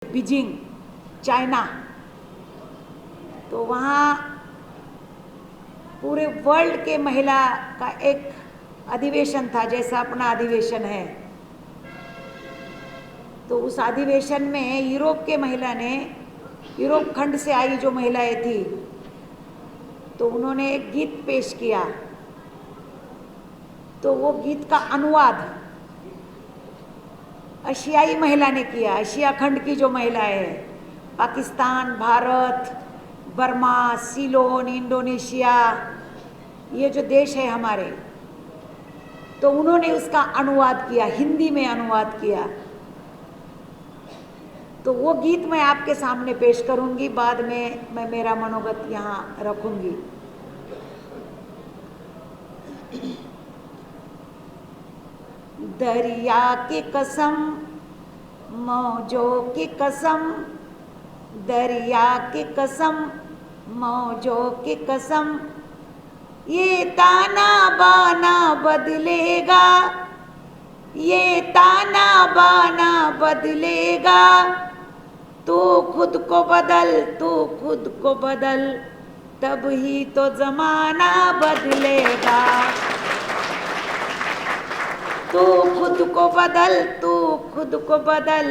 Beijing, China. तो वहाँ पूरे वर्ल्ड के महिला का एक अधिवेशन था, जैसा अपना अधिवेशन है। तो उस अधिवेशन में यूरोप के महिला ने, यूरोप खंड से आई जो महिलाएं थी, तो उन्होंने एक गीत पेश किया। तो वो गीत का अनुवाद एशियाई महिला ने किया। एशिया खंड की जो महिलाएं हैं, Pakistan, Bharat, Burma, Ceylon, Indonesia, ये जो देश है हमारे, तो उन्होंने उसका अनुवाद किया, हिंदी में अनुवाद किया। तो वो गीत मैं आपके सामने पेश करूंगी, बाद में मैं मेरा मनोगत यहाँ रखूंगी। दरिया की कसम, मौजों की कसम, दरिया की कसम, मौजों की कसम, ये ताना बाना बदलेगा, ये ताना बाना बदलेगा। तू खुद को बदल, तू खुद को बदल, तब ही तो जमाना बदलेगा। तू खुद को बदल, तू खुद को बदल,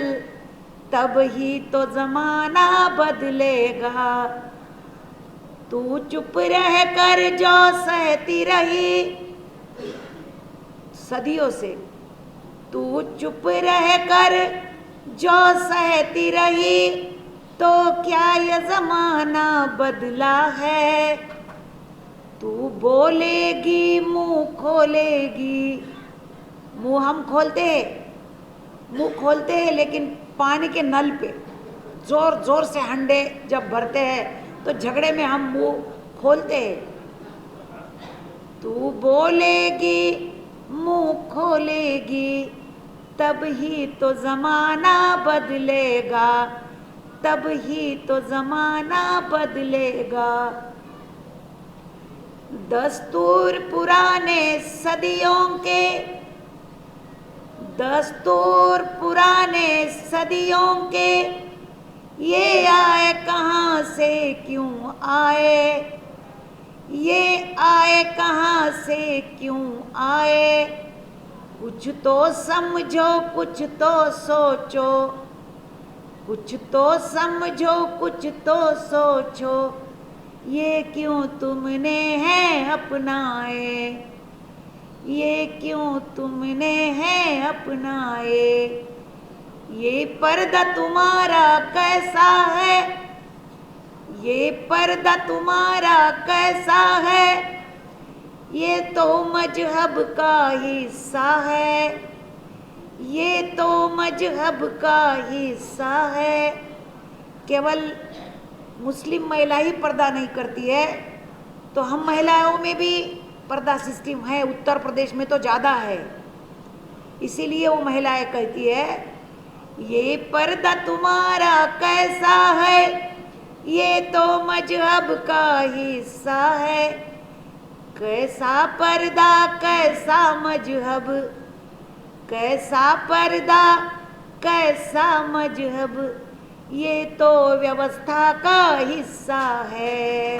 तब ही तो जमाना बदलेगा। तू चुप रह कर जो सहती रही सदियों से, तू चुप रह कर जो सहती रही, तो क्या ये जमाना बदला है। तू बोलेगी, मुंह खोलेगी, मुंह हम खोलते हैं, मुंह खोलते हैं, लेकिन पानी के नल पे जोर जोर से हंडे जब भरते हैं तो झगड़े में हम मुंह खोलते हैं। तू बोलेगी, मुंह खोलेगी, तब ही तो जमाना बदलेगा, तब ही तो जमाना बदलेगा। दस्तूर पुराने सदियों के, दस्तूर पुराने सदियों के, ये आए कहाँ से क्यों आए, ये आए कहाँ से क्यों आए। कुछ तो समझो, कुछ तो सोचो, कुछ तो समझो, कुछ तो सोचो, ये क्यों तुमने है अपनाए, ये क्यों तुमने है अपनाए। ये पर्दा तुम्हारा कैसा है, ये पर्दा तुम्हारा कैसा है, ये तो मजहब का हिस्सा है, ये तो मजहब का हिस्सा है। केवल मुस्लिम महिला ही पर्दा नहीं करती है, तो हम महिलाओं में भी पर्दा सिस्टम है। उत्तर प्रदेश में तो ज़्यादा है, इसीलिए वो महिलाएं कहती है, ये पर्दा तुम्हारा कैसा है, ये तो मजहब का हिस्सा है। कैसा पर्दा, कैसा मजहब, कैसा पर्दा, कैसा मजहब, ये तो व्यवस्था का हिस्सा है,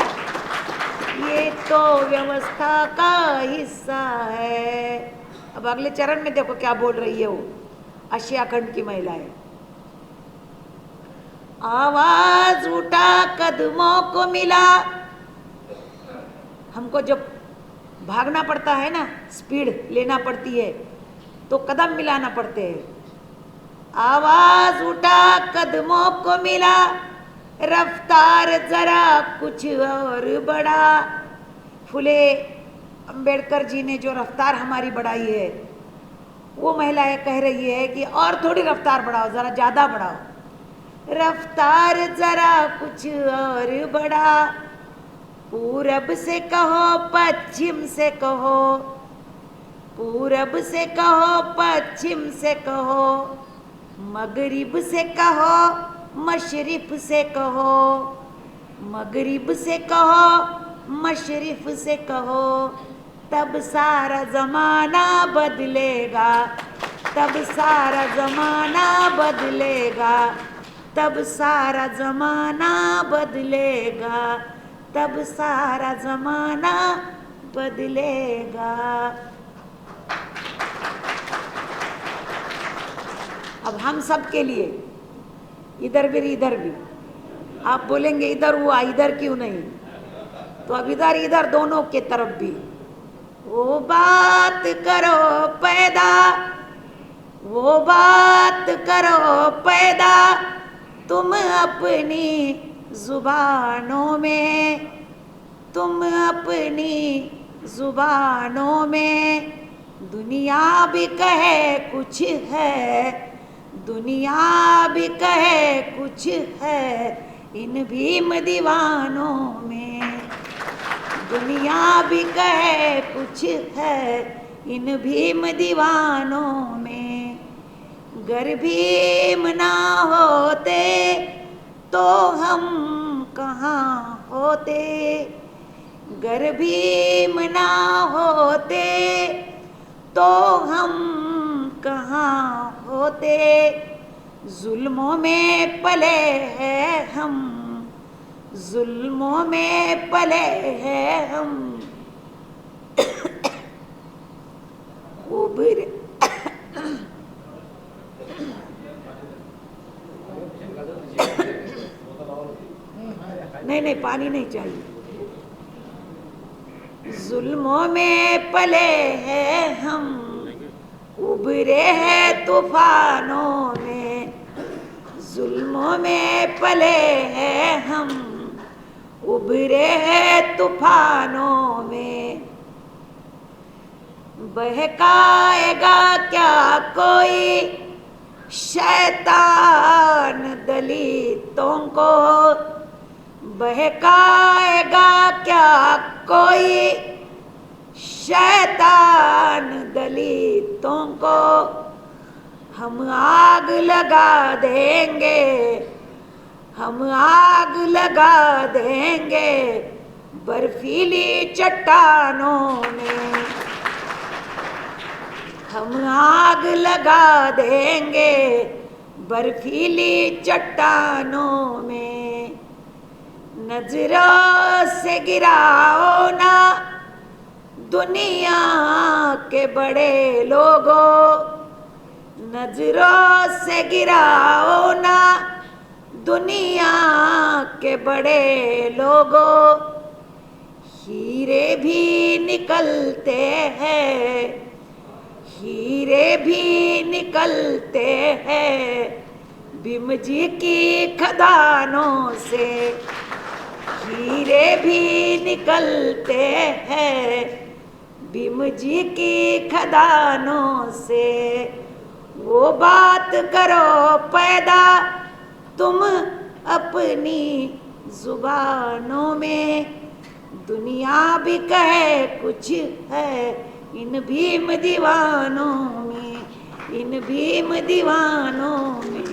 ये तो व्यवस्था का हिस्सा है। अब अगले चरण में देखो क्या बोल रही है वो एशिया खंड की महिलाएं। आवाज उठा, कदमों को मिला, हमको जब भागना पड़ता है ना, स्पीड लेना पड़ती है, तो कदम मिलाना पड़ते हैं। आवाज उठा, कदमों को मिला, रफ्तार जरा कुछ और बढ़ा। फुले अंबेडकर जी ने जो रफ्तार हमारी बढ़ाई है, वो महिलाएं कह रही है कि और थोड़ी रफ्तार बढ़ाओ, जरा ज्यादा बढ़ाओ। रफ्तार जरा कुछ और बढ़ा, पूरब से कहो, पश्चिम से कहो, पूरब से कहो, पश्चिम से कहो, मगरिब से कहो, मशरिफ से कहो, मगरिब से कहो, मशरिफ से कहो, तब सारा जमाना बदलेगा, तब सारा जमाना बदलेगा। तब सारा जमाना बदलेगा, तब सारा जमाना बदलेगा। अब हम सब के लिए, इधर भी आप बोलेंगे इधर हुआ, इधर क्यों नहीं, तो अब इधर दोनों के तरफ भी वो बात करो पैदा, वो बात करो पैदा तुम अपनी जुबानों में, तुम अपनी जुबानों में। दुनिया भी कहे कुछ है, दुनिया भी कहे कुछ है इन भीम दीवानों में, दुनिया भी कहे कुछ है इन भीम दीवानों में। गर भीम ना होते तो हम कहाँ होते, गर भीम ना होते तो हम कहाँ होते। जुल्मों में पले हैं हम, जुल्मों में पले हैं हम, उभर नहीं पानी नहीं चाहिए। जुल्मों में पले हैं हम, उभरे हैं तूफानों में, जुल्मों में पले हैं हम, उभरे हैं तूफानों में। बहकाएगा क्या कोई शैतान दलितों को, बहकाएगा क्या कोई शैतान दलितों को। हम आग लगा देंगे, हम आग लगा देंगे बर्फीली चट्टानों में, हम आग लगा देंगे बर्फीली चट्टानों में। नजरों से गिराओ ना दुनिया के बड़े लोगों, नजरों से गिराओ ना दुनिया के बड़े लोगों। हीरे भी निकलते हैं, हीरे भी निकलते हैं भीम जी की खदानों से, हीरे भी निकलते हैं भीम जी की खदानों से। वो बात करो पैदा तुम अपनी जुबानों में, दुनिया भी कहे कुछ है इन भीम दीवानों में, इन भीम दीवानों में,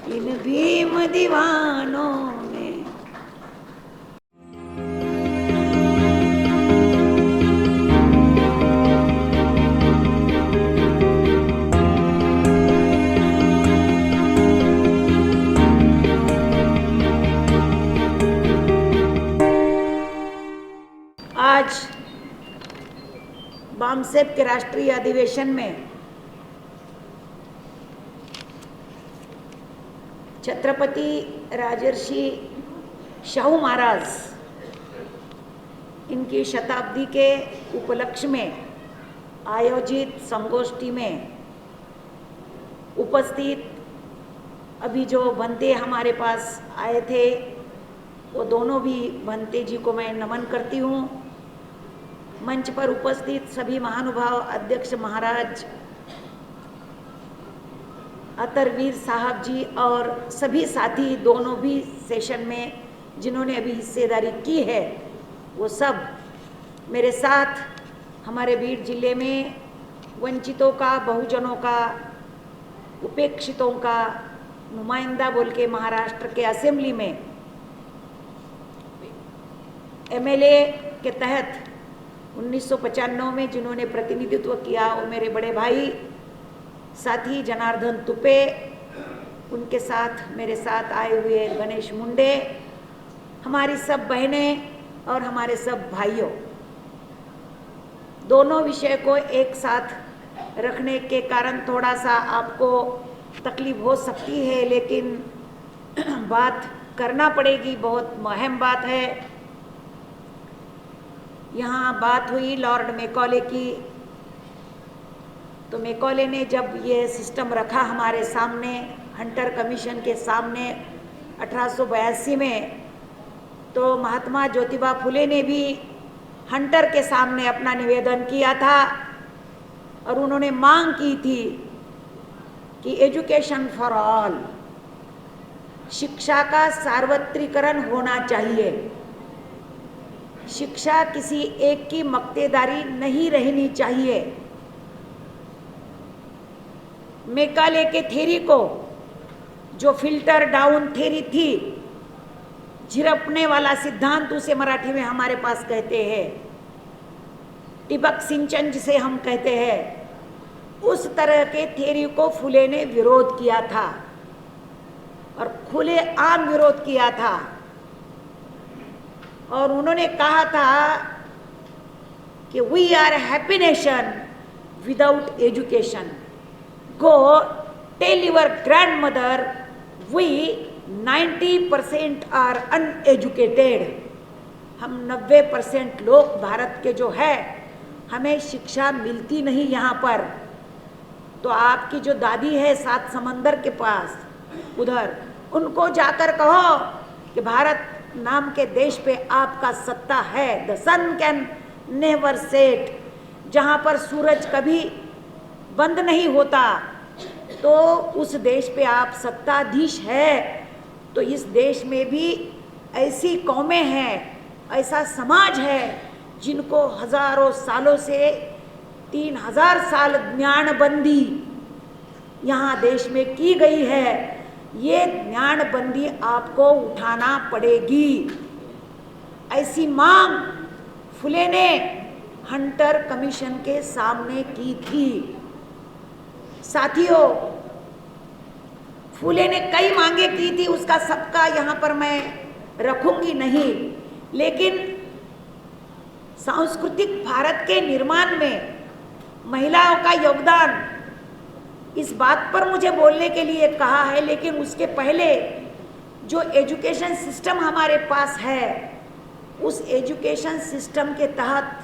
इन भीम दीवानों में। आज बामसेप के राष्ट्रीय अधिवेशन में छत्रपति राजर्षि शाहू महाराज इनकी शताब्दी के उपलक्ष्य में आयोजित संगोष्ठी में उपस्थित अभी जो भंते हमारे पास आए थे, वो दोनों भी भंते जी को मैं नमन करती हूँ। मंच पर उपस्थित सभी महानुभाव, अध्यक्ष महाराज, अतरवीर साहब जी और सभी साथी दोनों भी सेशन में जिन्होंने अभी हिस्सेदारी की है, वो सब मेरे साथ हमारे बीड जिले में वंचितों का, बहुजनों का, उपेक्षितों का नुमाइंदा बोल के महाराष्ट्र के असेंबली में एमएलए के तहत 1995 में जिन्होंने प्रतिनिधित्व किया, वो मेरे बड़े भाई साथी जनार्दन तुपे उनके साथ मेरे साथ आए हुए गणेश मुंडे, हमारी सब बहनें और हमारे सब भाइयों, दोनों विषय को एक साथ रखने के कारण थोड़ा सा आपको तकलीफ हो सकती है, लेकिन बात करना पड़ेगी, बहुत अहम बात है। यहाँ बात हुई लॉर्ड मैकॉले की, तो मैकॉले ने जब ये सिस्टम रखा हमारे सामने, हंटर कमीशन के सामने 1882 में, तो महात्मा ज्योतिबा फुले ने भी हंटर के सामने अपना निवेदन किया था और उन्होंने मांग की थी कि एजुकेशन फॉर ऑल, शिक्षा का सार्वत्रिकरण होना चाहिए, शिक्षा किसी एक की मक्तेदारी नहीं रहनी चाहिए। मैकाले के थ्योरी को, जो फिल्टर डाउन थ्योरी थी, झिरपने वाला सिद्धांत उसे मराठी में हमारे पास कहते हैं, टिबक सिंचन जिसे हम कहते हैं, उस तरह के थ्योरी को फुले ने विरोध किया था और खुले आम विरोध किया था। और उन्होंने कहा था कि we are happy nation without education, go tell your grandmother we 90% are uneducated. हम 90% लोग भारत के जो है, हमें शिक्षा मिलती नहीं यहाँ पर। तो आपकी जो दादी है 7 समंदर के पास उधर, उनको जाकर कहो कि भारत नाम के देश पे आपका सत्ता है। The sun can never set, जहाँ पर सूरज कभी बंद नहीं होता, तो उस देश पे आप सत्ताधीश है। तो इस देश में भी ऐसी कौमें हैं, ऐसा समाज है जिनको हजारों सालों से 3000 साल ज्ञानबंदी यहाँ देश में की गई है। ये ज्ञानबंदी आपको उठाना पड़ेगी। ऐसी मांग फुले ने हंटर कमीशन के सामने की थी। साथियों, फुले ने कई मांगे की थी, उसका सबका यहाँ पर मैं रखूंगी नहीं, लेकिन सांस्कृतिक भारत के निर्माण में महिलाओं का योगदान, इस बात पर मुझे बोलने के लिए कहा है। लेकिन उसके पहले जो एजुकेशन सिस्टम हमारे पास है, उस एजुकेशन सिस्टम के तहत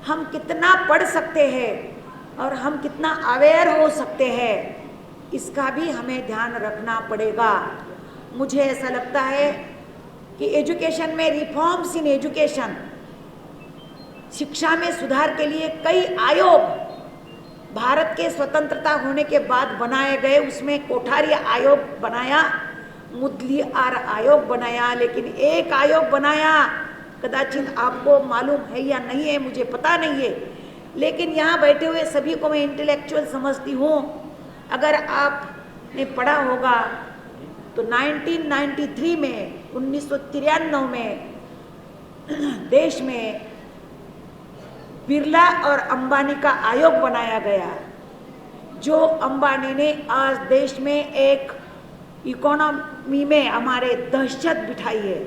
हम कितना पढ़ सकते हैं और हम कितना अवेयर हो सकते हैं, इसका भी हमें ध्यान रखना पड़ेगा। मुझे ऐसा लगता है कि एजुकेशन में रिफॉर्म्स इन एजुकेशन, शिक्षा में सुधार के लिए कई आयोग भारत के स्वतंत्रता होने के बाद बनाए गए। उसमें कोठारी आयोग बनाया, मुदलियार आयोग बनाया, लेकिन एक आयोग बनाया, कदाचित आपको मालूम है या नहीं है, मुझे पता नहीं है, लेकिन यहाँ बैठे हुए सभी को मैं इंटेलेक्चुअल समझती हूँ। अगर आपने पढ़ा होगा तो 1993 में, 1993 में देश में बिरला और अंबानी का आयोग बनाया गया, जो अंबानी ने आज देश में एक इकोनॉमी में हमारे दहशत बिठाई है।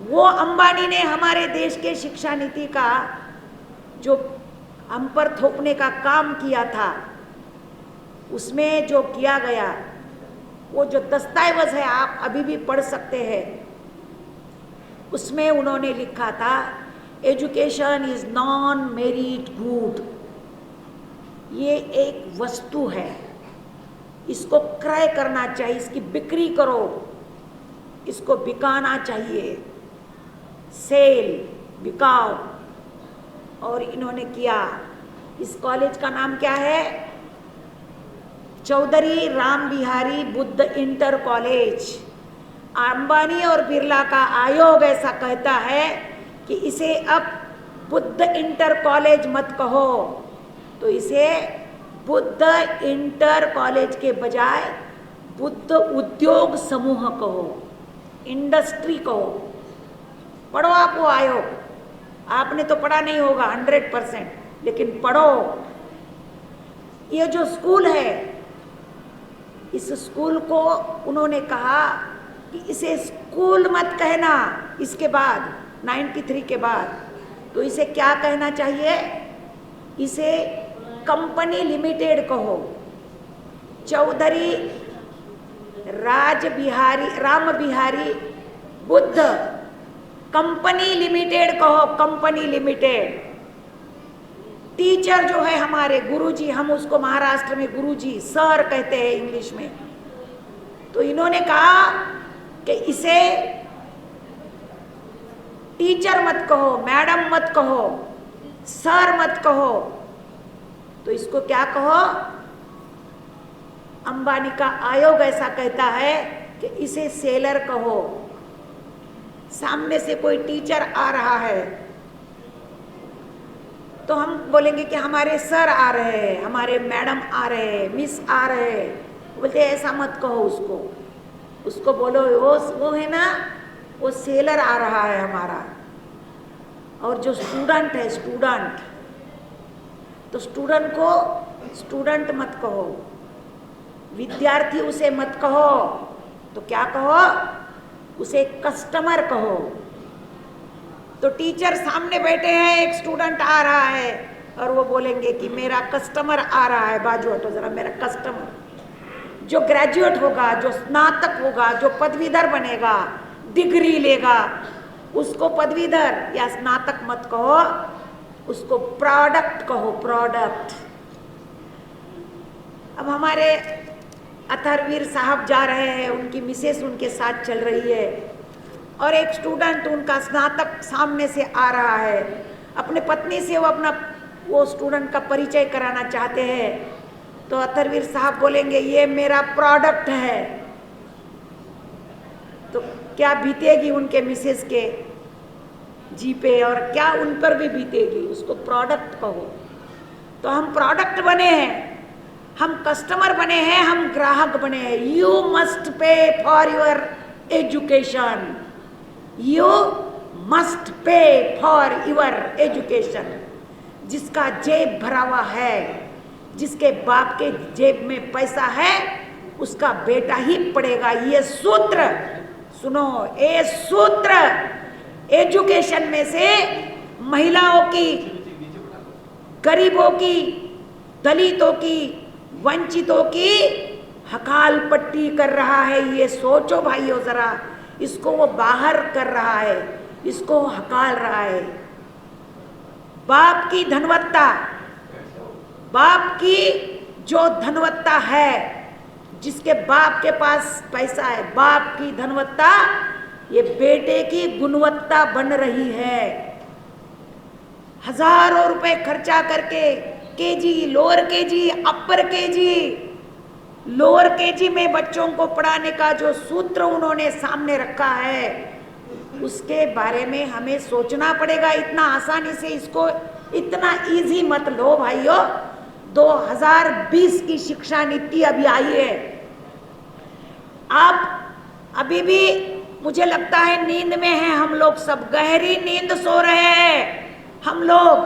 वो अंबानी ने हमारे देश के शिक्षा नीति का जो हम पर थोपने का काम किया था, उसमें जो किया गया, वो जो दस्तावेज है आप अभी भी पढ़ सकते हैं। उसमें उन्होंने लिखा था, education is non merit good. ये एक वस्तु है, इसको क्रय करना चाहिए, इसकी बिक्री करो, इसको बिकाना चाहिए, सेल, बिकाओ। और इन्होंने किया। इस कॉलेज का नाम क्या है? Chaudhary Ram Bihari Buddh inter college. अंबानी और बिरला का आयोग ऐसा कहता है कि इसे अब बुद्ध इंटर कॉलेज मत कहो, तो इसे बुद्ध इंटर कॉलेज के बजाय बुद्ध उद्योग समूह कहो, इंडस्ट्री कहो। पढ़ो आप वो आयोग, आपने तो पढ़ा नहीं होगा 100%, लेकिन पढ़ो। ये जो स्कूल है इस स्कूल को उन्होंने कहा कि इसे स्कूल मत कहना, इसके बाद 93 के बाद, तो इसे क्या कहना चाहिए? इसे कंपनी लिमिटेड कहो। चौधरी राम बिहारी बुद्ध कंपनी लिमिटेड कहो, कंपनी लिमिटेड। टीचर जो है हमारे गुरुजी, हम उसको महाराष्ट्र में गुरुजी सर कहते हैं इंग्लिश में, तो इन्होंने कहा कि इसे टीचर मत कहो, मैडम मत कहो, सर मत कहो, तो इसको क्या कहो? अंबानी का आयोग ऐसा कहता है कि इसे सेलर कहो। सामने से कोई टीचर आ रहा है तो हम बोलेंगे कि हमारे सर आ रहे हैं, हमारे मैडम आ रहे हैं, मिस आ रहे हैं। बोलते ऐसा मत कहो उसको, उसको बोलो वो है ना, वो सेलर आ रहा है हमारा। और जो स्टूडेंट है, स्टूडेंट, तो स्टूडेंट को स्टूडेंट मत कहो, विद्यार्थी उसे मत कहो, तो क्या कहो? उसे कस्टमर कहो। तो टीचर सामने बैठे हैं, एक स्टूडेंट आ रहा है और वो बोलेंगे कि मेरा कस्टमर आ रहा है, बाजू हटो जरा, मेरा कस्टमर। जो ग्रेजुएट होगा, जो स्नातक होगा, जो पदवीधर बनेगा, डिग्री लेगा, उसको पदवीधर या स्नातक मत कहो, उसको प्रोडक्ट कहो, प्रोडक्ट। अब हमारे अथर्ववीर साहब जा रहे हैं, उनकी मिसेस उनके साथ चल रही है और एक स्टूडेंट उनका स्नातक सामने से आ रहा है। अपने पत्नी से वो स्टूडेंट का परिचय कराना चाहते हैं, तो अथर्ववीर साहब बोलेंगे ये मेरा प्रोडक्ट है। तो क्या बीतेगी उनके मिसेस के जी पे, और क्या उन पर भी बीतेगी, उसको प्रोडक्ट कहो। तो हम प्रोडक्ट बने हैं, हम कस्टमर बने हैं, हम ग्राहक बने हैं। You must pay for your education, you must pay for your education. जिसका जेब भरा हुआ है, जिसके बाप के जेब में पैसा है, उसका बेटा ही पढ़ेगा। ये सूत्र सुनो, ये सूत्र एजुकेशन में से महिलाओं की, गरीबों की, दलितों की, वंचितों की हकाल पट्टी कर रहा है। ये सोचो भाइयों जरा, इसको वो बाहर कर रहा है, इसको हकाल रहा है। बाप की धनवत्ता, बाप की जो धनवत्ता है, जिसके बाप के पास पैसा है, बाप की धनवत्ता ये बेटे की गुणवत्ता बन रही है। हजारों रुपए खर्चा करके केजी, लोअर केजी, अपर केजी, लोअर केजी में बच्चों को पढ़ाने का जो सूत्र उन्होंने सामने रखा है, उसके बारे में हमें सोचना पड़ेगा। इतना आसानी से इसको इतना इजी मत लो भाइयों। 2020 की शिक्षा नीति अभी आई है। आप अभी भी मुझे लगता है नींद में हैं हम लोग, सब गहरी नींद सो रहे हैं हम लोग।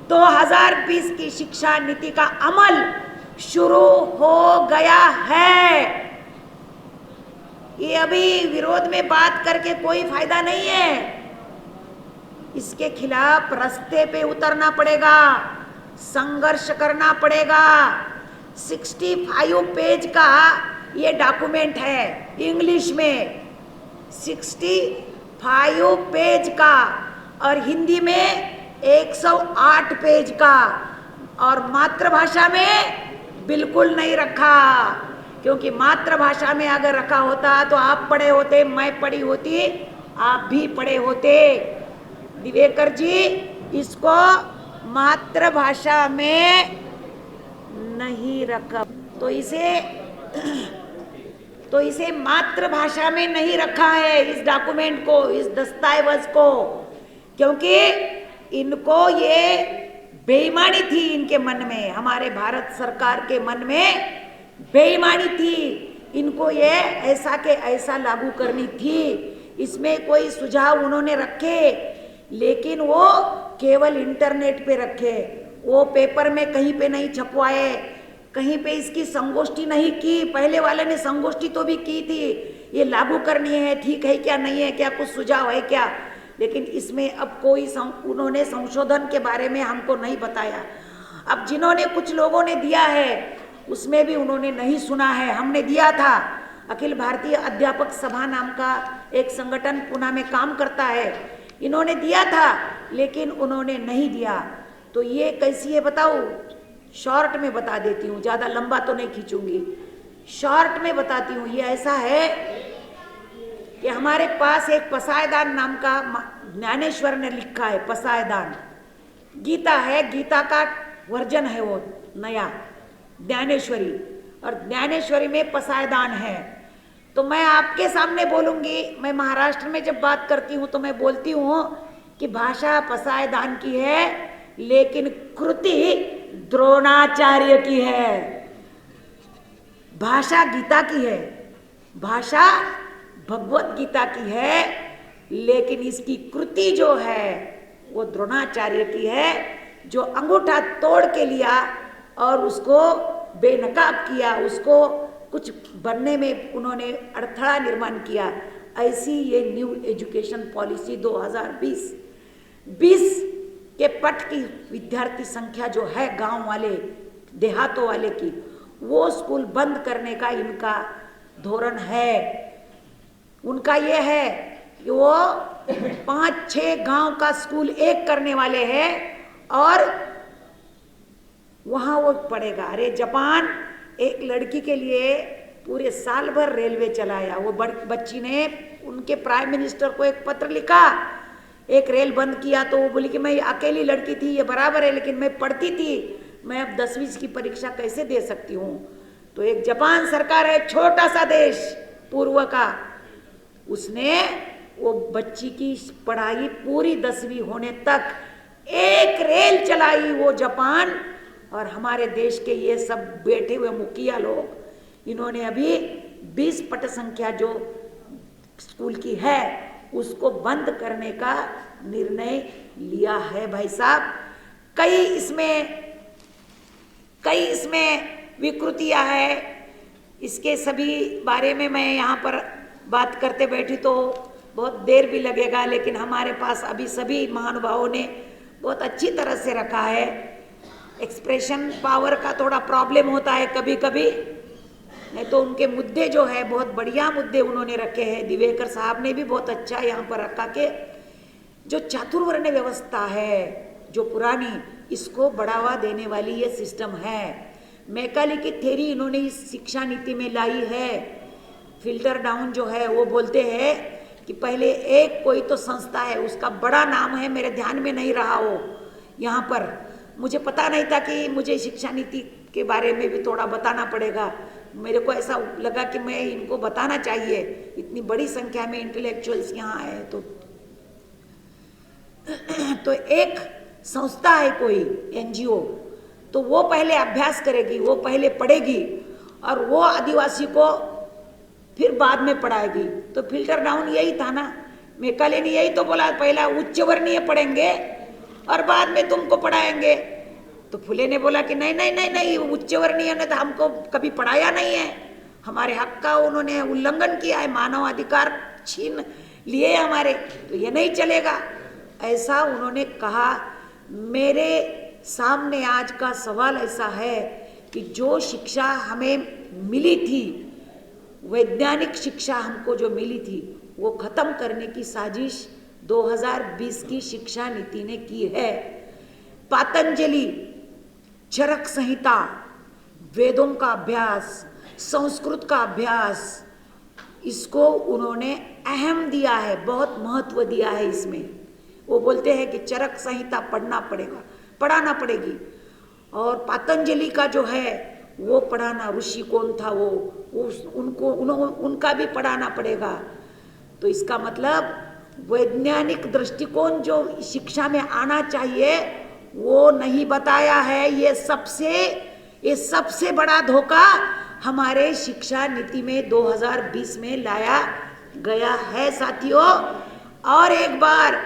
2020 की शिक्षा नीति का अमल शुरू हो गया है। ये अभी विरोध में बात करके कोई फायदा नहीं है, इसके खिलाफ रास्ते पे उतरना पड़ेगा, संघर्ष करना पड़ेगा। 65 पेज का ये डॉक्यूमेंट है इंग्लिश में, 65 पेज का, और हिंदी में 108 पेज का, और मातृभाषा में बिल्कुल नहीं रखा। क्योंकि मातृभाषा में अगर रखा होता तो आप पढ़े होते, मैं पढ़ी होती, आप भी पढ़े होते। दिवेकर जी, इसको मातृभाषा में नहीं रखा, तो इसे मातृभाषा में नहीं रखा है, इस डॉक्यूमेंट को, इस दस्तावेज को। क्योंकि इनको ये बेईमानी थी इनके मन में, हमारे भारत सरकार के मन में बेईमानी थी। इनको ये ऐसा के ऐसा लागू करनी थी। इसमें कोई सुझाव उन्होंने रखे, लेकिन वो केवल इंटरनेट पे रखे, वो पेपर में कहीं पे नहीं छपवाए, कहीं पे इसकी संगोष्ठी नहीं की। पहले वाले ने संगोष्ठी तो भी की थी, ये लागू करनी है, ठीक है क्या, नहीं है क्या, कुछ सुझाव है क्या, लेकिन इसमें अब कोई उन्होंने संशोधन के बारे में हमको नहीं बताया। अब जिन्होंने कुछ लोगों ने दिया है उसमें भी उन्होंने नहीं सुना है। हमने दिया था, अखिल भारतीय अध्यापक सभा नाम का एक संगठन पुणे में काम करता है, इन्होंने दिया था लेकिन उन्होंने नहीं दिया। तो ये कैसी है बताओ, शॉर्ट में बता देती हूँ, ज़्यादा लंबा तो नहीं खींचूंगी, शॉर्ट में बताती हूँ। ये ऐसा है कि हमारे पास एक पसायदान नाम का ज्ञानेश्वर ने लिखा है, पसायदान गीता है, गीता का वर्जन है वो नया ज्ञानेश्वरी, और ज्ञानेश्वरी में पसायदान है। तो मैं आपके सामने बोलूंगी, मैं महाराष्ट्र में जब बात करती हूँ तो मैं बोलती हूँ कि भाषा पसायदान की है लेकिन कृति द्रोणाचार्य की है। भाषा गीता की है, भाषा भगवत गीता की है, लेकिन इसकी कृति जो है वो द्रोणाचार्य की है, जो अंगूठा तोड़ के लिया और उसको बेनकाब किया, उसको कुछ बनने में उन्होंने अड़थड़ा निर्माण किया। ऐसी ये न्यू एजुकेशन पॉलिसी 2020 के पट की विद्यार्थी संख्या जो है गांव वाले देहातों वाले की, वो स्कूल बंद करने का इनका धोरण है। उनका ये है कि वो 5-6 गांव का स्कूल एक करने वाले हैं और वहां वो पढ़ेगा। अरे जापान एक लड़की के लिए पूरे साल भर रेलवे चलाया। वो बच्ची ने उनके प्राइम मिनिस्टर को एक पत्र लिखा, एक रेल बंद किया तो वो बोली कि मैं अकेली लड़की थी, ये बराबर है, लेकिन मैं पढ़ती थी, मैं अब 10वीं की परीक्षा कैसे दे सकती हूँ। तो एक जापान सरकार है, छोटा सा देश पूर्व का, उसने वो बच्ची की पढ़ाई पूरी 10वीं होने तक एक रेल चलाई वो जापान। और हमारे देश के ये सब बैठे हुए मुखिया लोग, इन्होंने अभी 20 पट संख्या जो स्कूल की है उसको बंद करने का निर्णय लिया है भाई साहब। कई इसमें विकृतियां हैं, इसके सभी बारे में मैं यहाँ पर बात करते बैठी तो बहुत देर भी लगेगा, लेकिन हमारे पास अभी सभी महानुभावों ने बहुत अच्छी तरह से रखा है। एक्सप्रेशन पावर का थोड़ा प्रॉब्लम होता है कभी कभी, नहीं तो उनके मुद्दे जो है बहुत बढ़िया मुद्दे उन्होंने रखे हैं। दिवेकर साहब ने भी बहुत अच्छा यहाँ पर रखा कि जो चातुर्वर्ण व्यवस्था है जो पुरानी, इसको बढ़ावा देने वाली ये सिस्टम है। मैकाले की थ्योरी इन्होंने इस शिक्षा नीति में लाई है। फिल्टर डाउन जो है वो बोलते हैं कि पहले एक कोई तो संस्था है, उसका बड़ा नाम है, मेरे ध्यान में नहीं रहा हो, यहाँ पर मुझे पता नहीं था कि मुझे शिक्षा नीति के बारे में भी थोड़ा बताना पड़ेगा। मेरे को ऐसा लगा कि मैं इनको बताना चाहिए, इतनी बड़ी संख्या में इंटेलेक्चुअल्स यहाँ आए तो एक संस्था है कोई एनजीओ, तो वो पहले अभ्यास करेगी, वो पहले पढ़ेगी और वो आदिवासी को फिर बाद में पढ़ाएगी। तो फिल्टर डाउन यही था ना, मैकाले ने यही तो बोला, पहला उच्च वर्णीय पढ़ेंगे और बाद में तुमको पढ़ाएंगे। तो फुले ने बोला कि नहीं नहीं नहीं नहीं, उच्च वर्णीय ने तो हमको कभी पढ़ाया नहीं है, हमारे हक का उन्होंने उल्लंघन किया है, मानव अधिकार छीन लिए हमारे, तो ये नहीं चलेगा, ऐसा उन्होंने कहा। मेरे सामने आज का सवाल ऐसा है कि जो शिक्षा हमें मिली थी, वैज्ञानिक शिक्षा हमको जो मिली थी, वो खत्म करने की साजिश 2020 की शिक्षा नीति ने की है। पातंजलि, चरक संहिता, वेदों का अभ्यास, संस्कृत का अभ्यास, इसको उन्होंने अहम दिया है, बहुत महत्व दिया है इसमें। वो बोलते हैं कि चरक संहिता पढ़ाना पड़ेगी, और पातंजलि का जो है वो पढ़ाना, ऋषि कौन था वो उनका भी पढ़ाना पड़ेगा। तो इसका मतलब वैज्ञानिक दृष्टिकोण जो शिक्षा में आना चाहिए वो नहीं बताया है। ये सबसे बड़ा धोखा हमारे शिक्षा नीति में 2020 में लाया गया है साथियों। और एक बार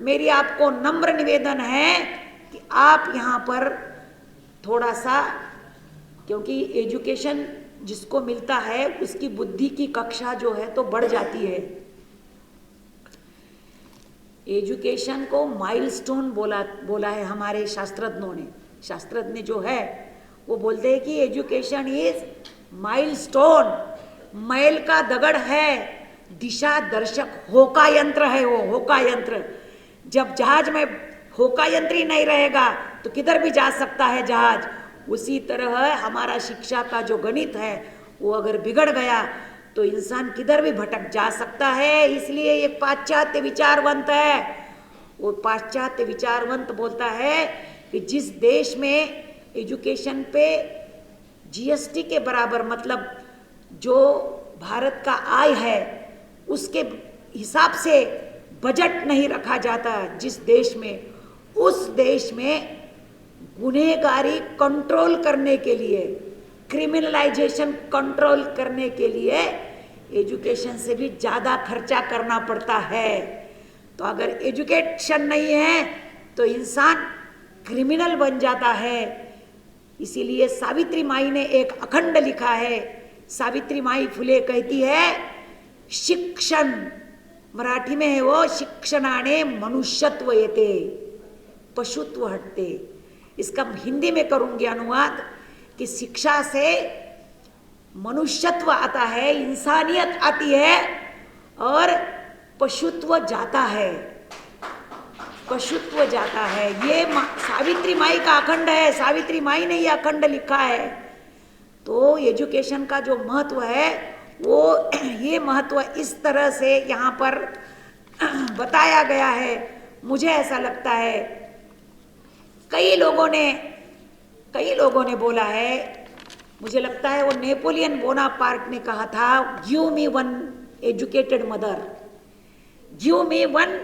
मेरी आपको नम्र निवेदन है कि आप यहाँ पर थोड़ा सा क्योंकि एजुकेशन जिसको मिलता है उसकी बुद्धि की कक्षा जो है तो बढ़ जाती है। एजुकेशन को माइलस्टोन बोला है हमारे शास्त्रज्ञों ने। शास्त्रज्ञ जो है वो बोलते हैं कि एजुकेशन इज माइलस्टोन, मैल का दगड़ है, दिशा दर्शक होका यंत्र है वो, होका यंत्र। जब जहाज में होका यंत्र ही नहीं रहेगा तो किधर भी जा सकता है जहाज। उसी तरह हमारा शिक्षा का जो गणित है वो अगर बिगड़ गया तो इंसान किधर भी भटक जा सकता है। इसलिए एक पाश्चात्य विचारवंत है, वो पाश्चात्य विचारवंत बोलता है कि जिस देश में एजुकेशन पे जीएसटी के बराबर, मतलब जो भारत का आय है उसके हिसाब से बजट नहीं रखा जाता जिस देश में, उस देश में गुनहगारी कंट्रोल करने के लिए, क्रिमिनलाइजेशन कंट्रोल करने के लिए एजुकेशन से भी ज़्यादा खर्चा करना पड़ता है। तो अगर एजुकेशन नहीं है तो इंसान क्रिमिनल बन जाता है। इसीलिए सावित्री माई ने एक अखंड लिखा है। सावित्री माई फुले कहती है शिक्षण, मराठी में है वो, शिक्षणाने मनुष्यत्व येते, पशुत्व हटते। इसका हिंदी में करूंगी अनुवाद कि शिक्षा से मनुष्यत्व आता है, इंसानियत आती है और पशुत्व जाता है, पशुत्व जाता है। ये सावित्री माई का अखंड है, सावित्री माई ने ये अखंड लिखा है। तो एजुकेशन का जो महत्व है वो ये महत्व इस तरह से यहाँ पर बताया गया है। मुझे ऐसा लगता है कई लोगों ने बोला है, मुझे लगता है वो नेपोलियन बोनापार्ट ने कहा था, give me one educated mother, give me one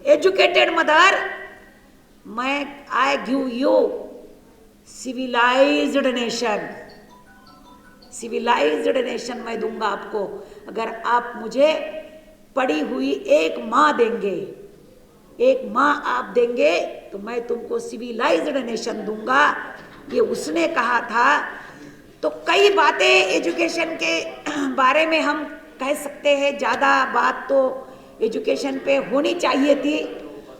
educated mother, मैं I give you civilised nation, civilised nation मैं दूंगा आपको अगर आप मुझे पढ़ी हुई एक माँ देंगे, एक माँ आप देंगे तो मैं तुमको सिविलाइज्ड नेशन दूंगा। ये उसने कहा था। तो कई बातें एजुकेशन के बारे में हम कह सकते हैं, ज़्यादा बात तो एजुकेशन पे होनी चाहिए थी।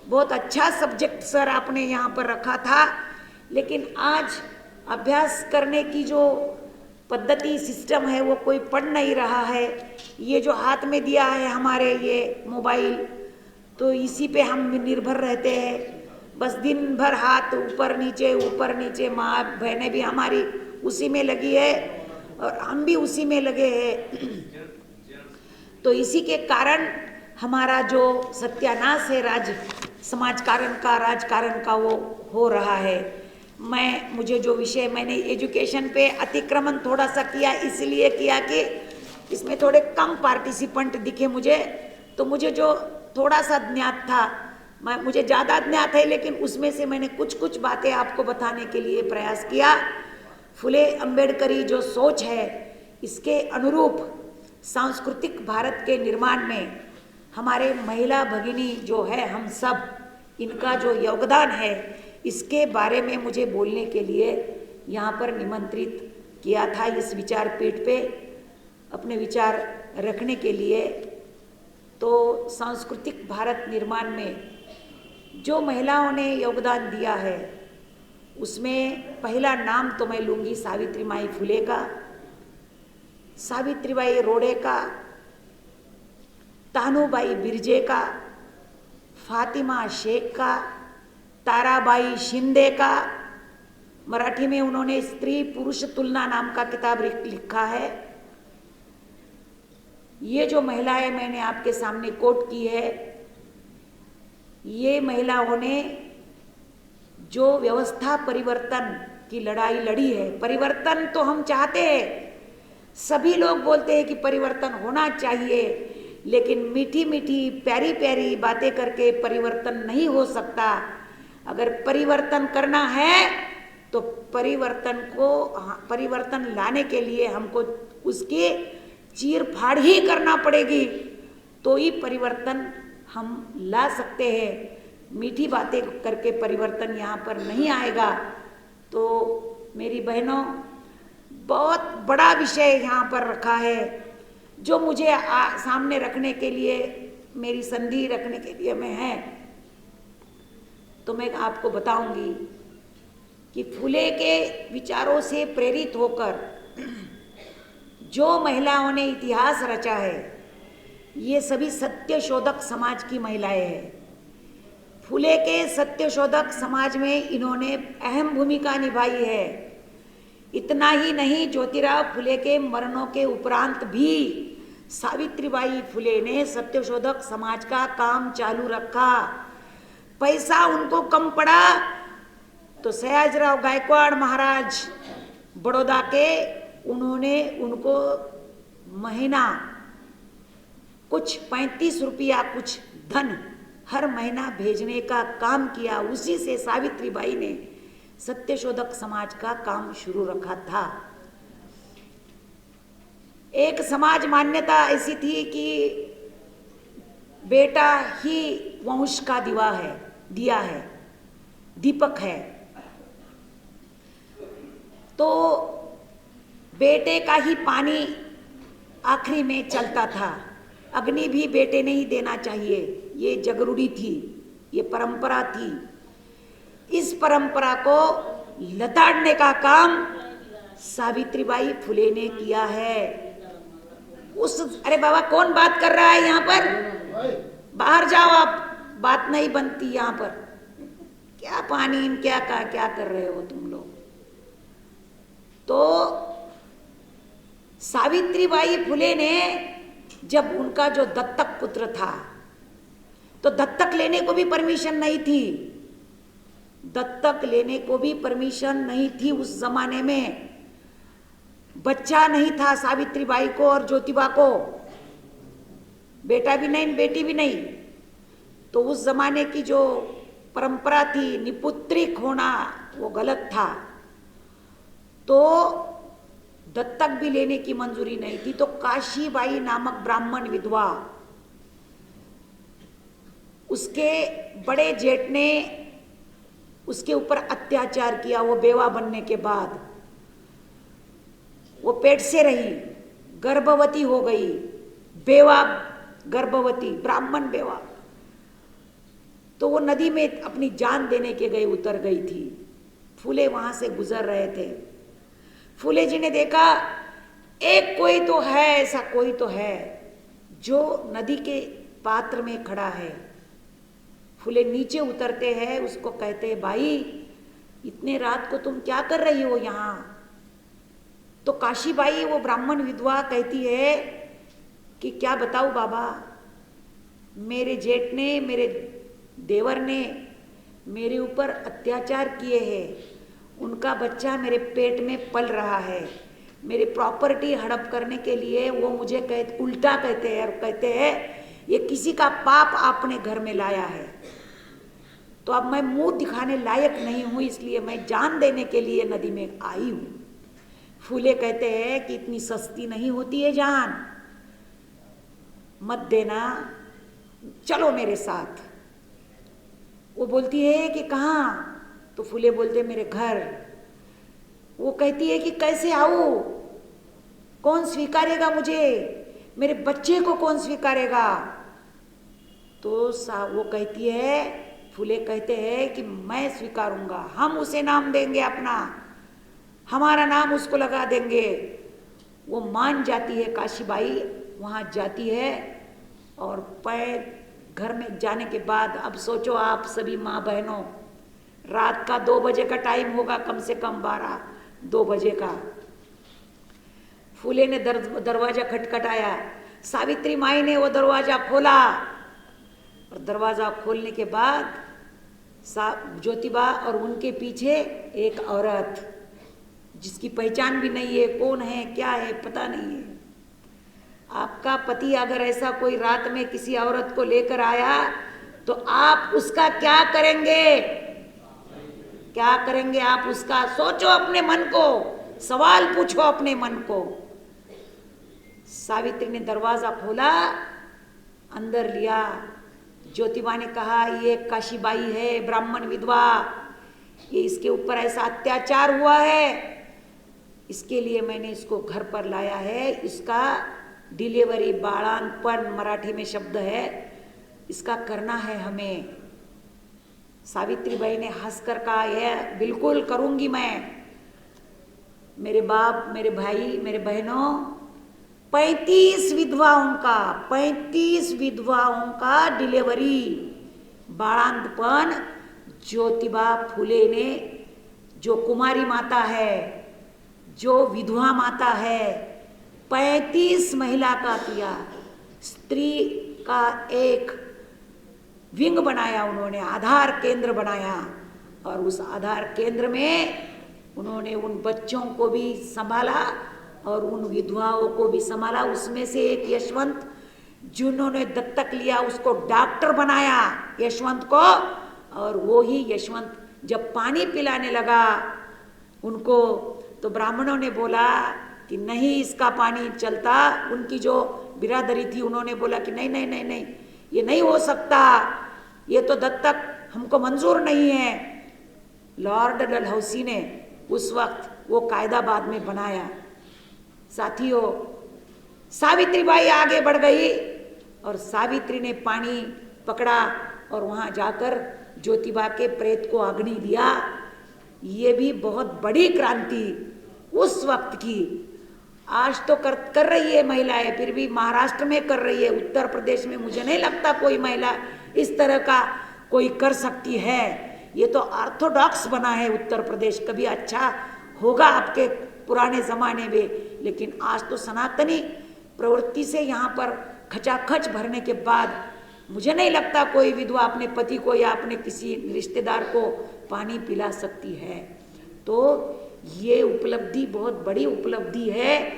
बहुत अच्छा सब्जेक्ट सर आपने यहाँ पर रखा था, लेकिन आज अभ्यास करने की जो पद्धति सिस्टम है वो कोई पढ़ नहीं रहा है। ये जो हाथ में दिया है हमारे ये मोबाइल, तो इसी पे हम निर्भर रहते हैं। बस दिन भर हाथ ऊपर नीचे, माँ बहनें भी हमारी उसी में लगी है और हम भी उसी में लगे हैं। तो इसी के कारण हमारा जो सत्यानाश है राजकारण का वो हो रहा है। मुझे जो विषय मैंने एजुकेशन पे अतिक्रमण थोड़ा सा किया, इसलिए किया कि इसमें थोड़े कम पार्टिसिपेंट दिखे मुझे, तो मुझे जो थोड़ा सा ज्ञात था, मुझे ज़्यादा ज्ञात है, लेकिन उसमें से मैंने कुछ बातें आपको बताने के लिए प्रयास किया। फुले अंबेडकरी जो सोच है, इसके अनुरूप सांस्कृतिक भारत के निर्माण में हमारे महिला भगिनी जो है, हम सब, इनका जो योगदान है, इसके बारे में मुझे बोलने के लिए यहाँ पर निमंत्रित किया था, इस विचार पीठ पे अपने विचार रखने के लिए। तो सांस्कृतिक भारत निर्माण में जो महिलाओं ने योगदान दिया है, उसमें पहला नाम तो मैं लूँगी सावित्री माई फुले का, सावित्रीबाई रोड़े का, तानूबाई बिरजे का, फातिमा शेख का, ताराबाई शिंदे का। मराठी में उन्होंने स्त्री पुरुष तुलना नाम का किताब लिखा है। ये जो महिलाएं मैंने आपके सामने कोट की है, ये महिलाओं ने जो व्यवस्था परिवर्तन की लड़ाई लड़ी है, परिवर्तन तो हम चाहते हैं, सभी लोग बोलते हैं कि परिवर्तन होना चाहिए, लेकिन मीठी मीठी प्यारी प्यारी बातें करके परिवर्तन नहीं हो सकता। अगर परिवर्तन करना है तो परिवर्तन लाने के लिए हमको उसकी चीर फाड़ ही करना पड़ेगी, तो ही परिवर्तन हम ला सकते हैं। मीठी बातें करके परिवर्तन यहाँ पर नहीं आएगा। तो मेरी बहनों, बहुत बड़ा विषय यहाँ पर रखा है, जो मुझे सामने रखने के लिए, मेरी संधि रखने के लिए मैं है, तो मैं आपको बताऊंगी कि फुले के विचारों से प्रेरित होकर जो महिलाओं ने इतिहास रचा है, ये सभी सत्यशोधक समाज की महिलाएं हैं। फुले के सत्यशोधक समाज में इन्होंने अहम भूमिका निभाई है। इतना ही नहीं, ज्योतिराव फुले के मरणों के उपरांत भी सावित्रीबाई फुले ने सत्यशोधक समाज का काम चालू रखा। पैसा उनको कम पड़ा तो सयाजीराव गायकवाड़ महाराज बड़ौदा के, उन्होंने उनको महीना कुछ 35 रुपया कुछ धन हर महीना भेजने का काम किया। उसी से सावित्रीबाई ने सत्यशोधक समाज का काम शुरू रखा था। एक समाज मान्यता ऐसी थी कि बेटा ही वंश का दिया है, दीपक है, तो बेटे का ही पानी आखिरी में चलता था। अग्नि भी बेटे ने ही देना चाहिए, ये जगरूढ़ी थी, ये परंपरा थी। इस परंपरा को लताड़ने का काम सावित्रीबाई फुले ने किया है। अरे बाबा, कौन बात कर रहा है यहाँ पर? बाहर जाओ आप, बात नहीं बनती यहाँ पर। क्या पानी क्या कर रहे हो तुम लोग? तो सावित्रीबाई फुले ने, जब उनका जो दत्तक पुत्र था, तो दत्तक लेने को भी परमिशन नहीं थी। दत्तक लेने को भी परमिशन नहीं थी उस जमाने में। बच्चा नहीं था सावित्रीबाई को और ज्योतिबा को, बेटा भी नहीं बेटी भी नहीं। तो उस जमाने की जो परंपरा थी, निपुत्रिक होना, वो गलत था। तो दत्तक भी लेने की मंजूरी नहीं थी। तो काशीबाई नामक ब्राह्मण विधवा, उसके बड़े जेठ ने उसके ऊपर अत्याचार किया। वो बेवा बनने के बाद वो पेट से रही, गर्भवती हो गई, बेवा गर्भवती, ब्राह्मण बेवा। तो वो नदी में अपनी जान देने के गए, उतर गई थी। फुले वहां से गुजर रहे थे। फुले जी ने देखा एक कोई तो है, ऐसा कोई तो है जो नदी के पात्र में खड़ा है। फुले नीचे उतरते हैं, उसको कहते हैं, भाई इतने रात को तुम क्या कर रही हो यहाँ? तो काशीबाई, वो ब्राह्मण विधवा, कहती है कि क्या बताऊं बाबा, मेरे जेठ ने, मेरे देवर ने मेरे ऊपर अत्याचार किए हैं। उनका बच्चा मेरे पेट में पल रहा है। मेरी प्रॉपर्टी हड़प करने के लिए वो मुझे उल्टा कहते हैं, और कहते हैं ये किसी का पाप आपने घर में लाया है। तो अब मैं मुंह दिखाने लायक नहीं हूं, इसलिए मैं जान देने के लिए नदी में आई हूं। फूले कहते हैं कि इतनी सस्ती नहीं होती है जान, मत देना, चलो मेरे साथ। वो बोलती है कि कहाँ? तो फूले बोलते मेरे घर। वो कहती है कि कैसे आऊं, कौन स्वीकारेगा मुझे, मेरे बच्चे को कौन स्वीकारेगा? तो वो कहती है, फूले कहते हैं कि मैं स्वीकारूंगा, हम उसे नाम देंगे अपना, हमारा नाम उसको लगा देंगे। वो मान जाती है काशीबाई, वहाँ जाती है। और पैर घर में जाने के बाद, अब सोचो आप सभी माँ बहनों, रात का 2 बजे का टाइम होगा, कम से कम 2 बजे का। फूले ने दरवाजा खटखटाया, सावित्री माई ने वो दरवाजा खोला, और दरवाजा खोलने के बाद ज्योतिबा और उनके पीछे एक औरत, जिसकी पहचान भी नहीं है, कौन है क्या है पता नहीं है। आपका पति अगर ऐसा कोई रात में किसी औरत को लेकर आया तो आप उसका क्या करेंगे? क्या करेंगे आप उसका? सोचो अपने मन को, सवाल पूछो अपने मन को। सावित्री ने दरवाजा खोला, अंदर लिया। ज्योतिबा ने कहा ये काशीबाई है, ब्राह्मण विधवा, ये इसके ऊपर ऐसा अत्याचार हुआ है, इसके लिए मैंने इसको घर पर लाया है। इसका डिलीवरी, बाळांपण मराठी में शब्द है, इसका करना है हमें। सावित्रीबाई ने हंसकर कहा, यह बिल्कुल करूंगी मैं। मेरे बाप, मेरे भाई, मेरे बहनों, 35 विधवाओं का डिलीवरी, बाळांतपण ज्योतिबा फुले ने, जो कुमारी माता है, जो विधवा माता है, 35 महिला का किया। स्त्री का एक विंग बनाया उन्होंने, आधार केंद्र बनाया, और उस आधार केंद्र में उन्होंने उन बच्चों को भी संभाला और उन विधवाओं को भी संभाला। उसमें से एक यशवंत, जिन्होंने दत्तक लिया, उसको डॉक्टर बनाया यशवंत को। और वो ही यशवंत जब पानी पिलाने लगा उनको, तो ब्राह्मणों ने बोला कि नहीं, इसका पानी चलता। उनकी जो बिरादरी थी उन्होंने बोला कि नहीं नहीं नहीं नहीं, ये नहीं हो सकता, ये तो दत्तक हमको मंजूर नहीं है। लॉर्ड डलहौसी ने उस वक्त वो कायदा बाद में बनाया। साथियों, सावित्रीबाई आगे बढ़ गई और सावित्री ने पानी पकड़ा और वहां जाकर ज्योतिबा के प्रेत को अग्नि दिया। ये भी बहुत बड़ी क्रांति उस वक्त की। आज तो कर रही है महिलाएं, फिर भी महाराष्ट्र में कर रही है। उत्तर प्रदेश में मुझे नहीं लगता कोई महिला इस तरह का कोई कर सकती है। ये तो ऑर्थोडॉक्स बना है उत्तर प्रदेश। कभी अच्छा होगा आपके पुराने जमाने में, लेकिन आज तो सनातनी प्रवृत्ति से यहाँ पर खचाखच भरने के बाद मुझे नहीं लगता कोई विधवा अपने पति को या अपने किसी रिश्तेदार को पानी पिला सकती है। तो ये उपलब्धि बहुत बड़ी उपलब्धि है।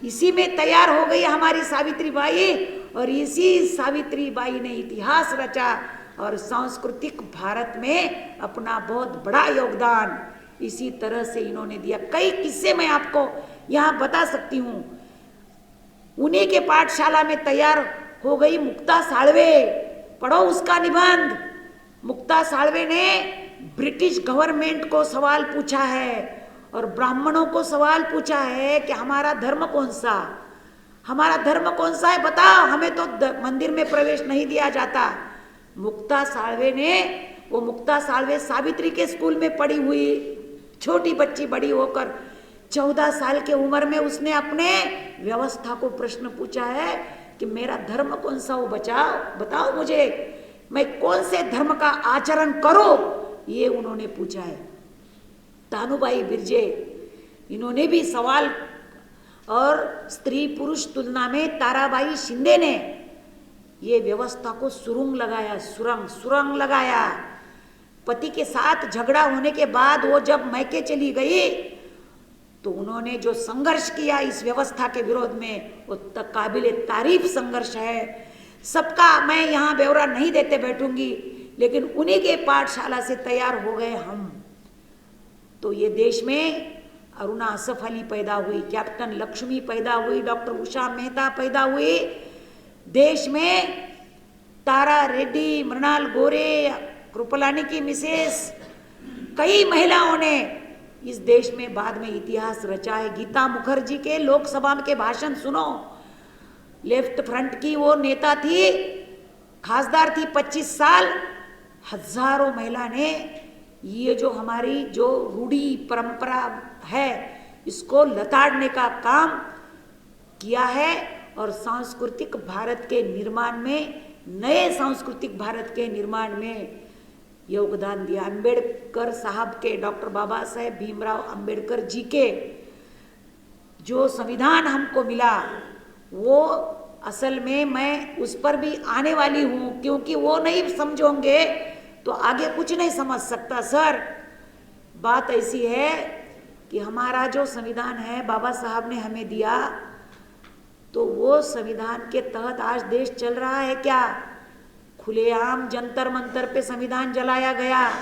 इसी में तैयार हो गई हमारी सावित्रीबाई, और इसी सावित्रीबाई ने इतिहास रचा और सांस्कृतिक भारत में अपना बहुत बड़ा योगदान इसी तरह से इन्होंने दिया। कई किस्से मैं आपको यहाँ बता सकती हूँ। उन्हीं के पाठशाला में तैयार हो गई मुक्ता साळवे, पढ़ो उसका निबंध। मुक्ता साळवे ने ब्रिटिश गवर्नमेंट को सवाल पूछा है और ब्राह्मणों को सवाल पूछा है कि हमारा धर्म कौन सा, हमारा धर्म कौन सा है बताओ, हमें तो मंदिर में प्रवेश नहीं दिया जाता। मुक्ता साळवे ने, वो मुक्ता साळवे सावित्री के स्कूल में पढ़ी हुई छोटी बच्ची, बड़ी होकर 14 साल के उम्र में उसने अपने व्यवस्था को प्रश्न पूछा है कि मेरा धर्म कौन सा हो, बताओ मुझे, मैं कौन से धर्म का आचरण करूं, ये उन्होंने पूछा है। तानुबाई बिर्जे, इन्होंने भी सवाल, और स्त्री पुरुष तुलना में ताराबाई शिंदे ने ये व्यवस्था को सुरंग लगाया। पति के साथ झगड़ा होने के बाद वो जब मैके चली गई तो उन्होंने जो संघर्ष किया इस व्यवस्था के विरोध में, वो काबिले तारीफ संघर्ष है। सबका मैं यहाँ ब्यौरा नहीं देते बैठूंगी, लेकिन उन्हीं के पाठशाला से तैयार हो गए हम। तो ये देश में अरुणा असफ अली पैदा हुई, कैप्टन लक्ष्मी पैदा हुई, डॉक्टर उषा मेहता पैदा हुई। देश में तारा रेड्डी, मृणाल गोरे, कृपलानी की मिसेस, कई महिलाओं ने इस देश में बाद में इतिहास रचा है। गीता मुखर्जी के लोकसभा के भाषण सुनो, लेफ्ट फ्रंट की वो नेता थी, खासदार थी 25 साल। हजारों महिला ने ये जो हमारी जो रूढ़ी परंपरा है इसको लताड़ने का काम किया है और सांस्कृतिक भारत के निर्माण में, नए सांस्कृतिक भारत के निर्माण में योगदान दिया। अंबेडकर साहब के, डॉक्टर बाबा साहेब भीमराव अंबेडकर जी के जो संविधान हमको मिला, वो असल में मैं उस पर भी आने वाली हूँ, क्योंकि वो नहीं समझोगे तो आगे कुछ नहीं समझ सकता। सर, बात ऐसी है कि हमारा जो संविधान है बाबा साहब ने हमें दिया, तो वो संविधान के तहत आज देश चल रहा है क्या? खुलेआम जंतर मंतर पे संविधान जलाया गया।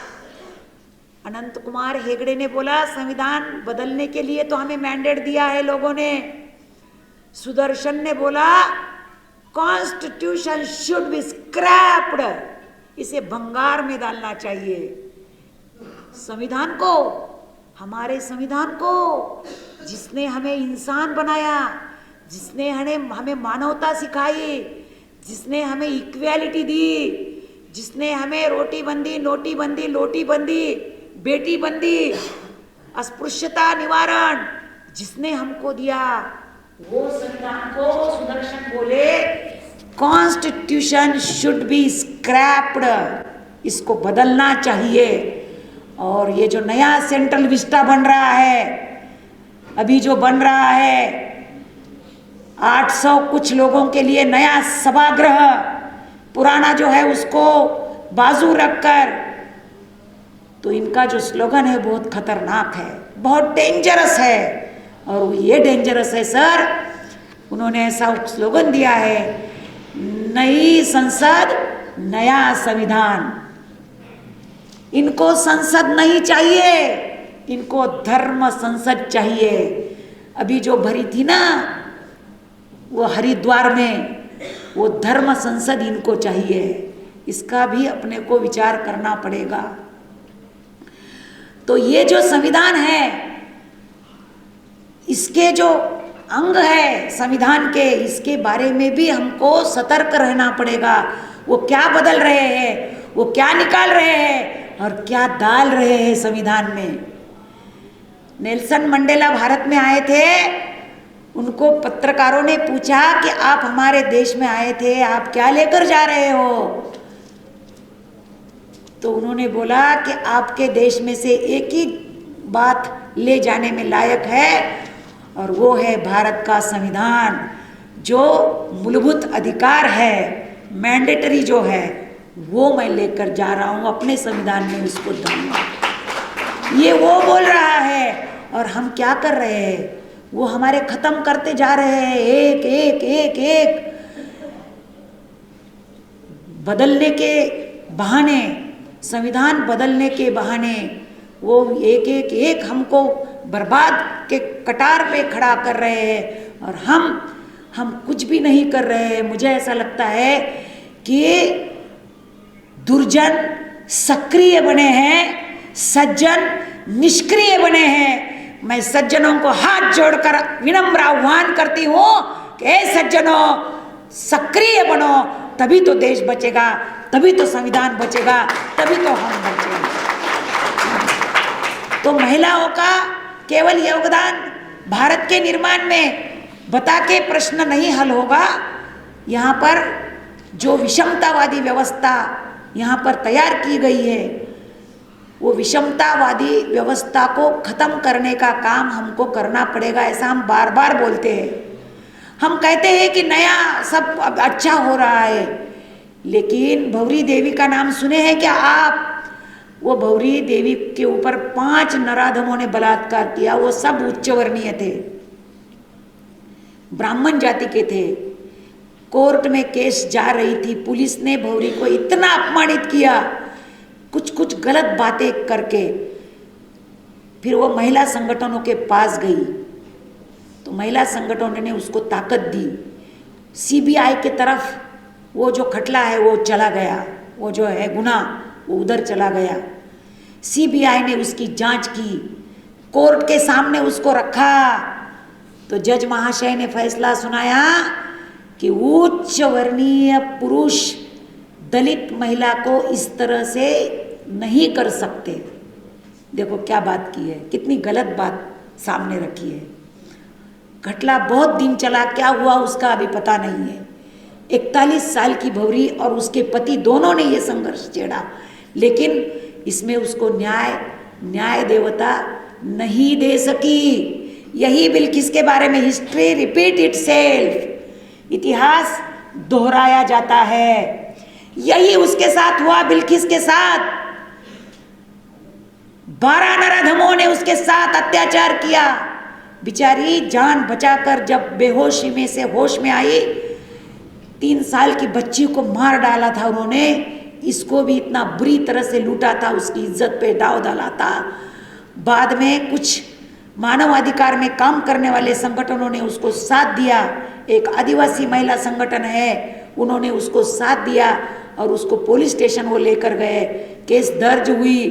अनंत कुमार हेगड़े ने बोला संविधान बदलने के लिए तो हमें मैंडेट दिया है लोगों ने। सुदर्शन ने बोला कॉन्स्टिट्यूशन शुड बी स्क्रैप्ड, इसे भंगार में डालना चाहिए। संविधान को, हमारे संविधान को जिसने हमें इंसान बनाया, जिसने हमें मानवता सिखाई, जिसने हमें इक्वालिटी दी, जिसने हमें रोटी बंदी, नोटी बंदी, लोटी बंदी, बेटी बंदी, अस्पृश्यता निवारण जिसने हमको दिया, वो संविधान को सुदर्शन बोले कॉन्स्टिट्यूशन शुड बी स्क्रैप्ड, इसको बदलना चाहिए। और ये जो नया सेंट्रल विस्टा बन रहा है, अभी जो बन रहा है 800 कुछ लोगों के लिए नया सभागृह, पुराना जो है उसको बाजू रखकर, तो इनका जो स्लोगन है बहुत खतरनाक है, बहुत डेंजरस है। और ये डेंजरस है सर, उन्होंने ऐसा स्लोगन दिया है, नई संसद नया संविधान। इनको संसद नहीं चाहिए, इनको धर्म संसद चाहिए। अभी जो भरी थी ना वो हरिद्वार में, वो धर्म संसद इनको चाहिए। इसका भी अपने को विचार करना पड़ेगा। तो ये जो संविधान है, इसके जो अंग है संविधान के, इसके बारे में भी हमको सतर्क रहना पड़ेगा। वो क्या बदल रहे हैं, वो क्या निकाल रहे हैं और क्या डाल रहे हैं संविधान में। नेल्सन मंडेला भारत में आए थे, उनको पत्रकारों ने पूछा कि आप हमारे देश में आए थे, आप क्या लेकर जा रहे हो? तो उन्होंने बोला कि आपके देश में से एक ही बात ले जाने में लायक है, और वो है भारत का संविधान, जो मूलभूत अधिकार है, मैंडेटरी जो है, वो मैं लेकर जा रहा हूँ अपने संविधान में, उसको दूंगा। ये वो बोल रहा है, और हम क्या कर रहे हैं, वो हमारे खत्म करते जा रहे हैं, एक एक एक एक बदलने के बहाने, संविधान बदलने के बहाने वो एक एक एक हमको बर्बाद के कटार पे खड़ा कर रहे हैं, और हम कुछ भी नहीं कर रहे हैं। मुझे ऐसा लगता है कि दुर्जन सक्रिय बने हैं, सज्जन निष्क्रिय बने हैं। मैं सज्जनों को हाथ जोड़कर विनम्र आह्वान करती हूँ कि ए सज्जनों, सक्रिय बनो, तभी तो देश बचेगा, तभी तो संविधान बचेगा, तभी तो हम बचेंगे। तो महिलाओं का केवल योगदान भारत के निर्माण में बता के प्रश्न नहीं हल होगा। यहाँ पर जो विषमतावादी व्यवस्था यहाँ पर तैयार की गई है, वो विषमतावादी व्यवस्था को खत्म करने का काम हमको करना पड़ेगा। ऐसा हम बार बार बोलते हैं, हम कहते हैं कि नया सब अच्छा हो रहा है, लेकिन भौरी देवी का नाम सुने हैं क्या आप? वो भौरी देवी के ऊपर 5 नराधमों ने बलात्कार किया, वो सब उच्च वर्णीय थे, ब्राह्मण जाति के थे। कोर्ट में केस जा रही थी, पुलिस ने भौरी को इतना अपमानित किया, कुछ कुछ गलत बातें करके। फिर वो महिला संगठनों के पास गई, तो महिला संगठनों ने उसको ताकत दी। सीबीआई के तरफ वो जो खटला है वो चला गया, वो जो है गुनाह वो उधर चला गया। सीबीआई ने उसकी जांच की, कोर्ट के सामने उसको रखा, तो जज महाशय ने फैसला सुनाया कि उच्च वर्णीय पुरुष दलित महिला को इस तरह से नहीं कर सकते। देखो क्या बात की है, कितनी गलत बात सामने रखी है। घटना बहुत दिन चला, क्या हुआ उसका अभी पता नहीं है। 41 साल की भौरी और उसके पति दोनों ने ये संघर्ष छेड़ा, लेकिन इसमें उसको न्याय देवता नहीं दे सकी। यही बिल्किस के बारे में हिस्ट्री रिपीट इटसेल्फ, इतिहास दोहराया जाता है। यही उसके साथ हुआ, बिल्किस के साथ 12 नराधमों ने उसके साथ अत्याचार किया। बेचारी जान बचाकर जब बेहोशी में से होश में आई, 3 साल की बच्ची को मार डाला था उन्होंने। इसको भी इतना बुरी तरह से लूटा था, उसकी इज्जत पे दाव डाला था। बाद में कुछ मानवाधिकार में काम करने वाले संगठनों ने उसको साथ दिया। एक आदिवासी महिला संगठन है, उन्होंने उसको साथ दिया और उसको पुलिस स्टेशन वो लेकर गए। केस दर्ज हुई,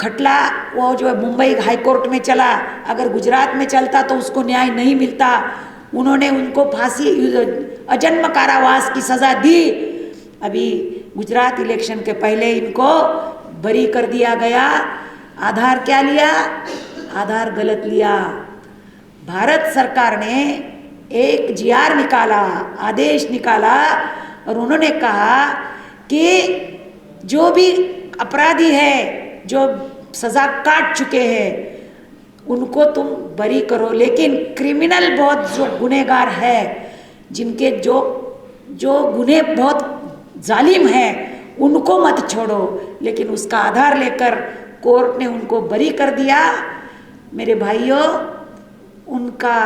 खटला वो जो मुंबई हाई कोर्ट में चला, अगर गुजरात में चलता तो उसको न्याय नहीं मिलता। उन्होंने उनको फांसी अजन्म कारावास की सज़ा दी। अभी गुजरात इलेक्शन के पहले इनको बरी कर दिया गया। आधार क्या लिया? आधार गलत लिया। भारत सरकार ने एक जीआर निकाला, आदेश निकाला, और उन्होंने कहा कि जो भी अपराधी है, जो सज़ा काट चुके हैं, उनको तुम बरी करो, लेकिन क्रिमिनल बहुत जो गुनहगार है, जिनके जो गुने बहुत जालिम है, उनको मत छोड़ो। लेकिन उसका आधार लेकर कोर्ट ने उनको बरी कर दिया। मेरे भाइयों, उनका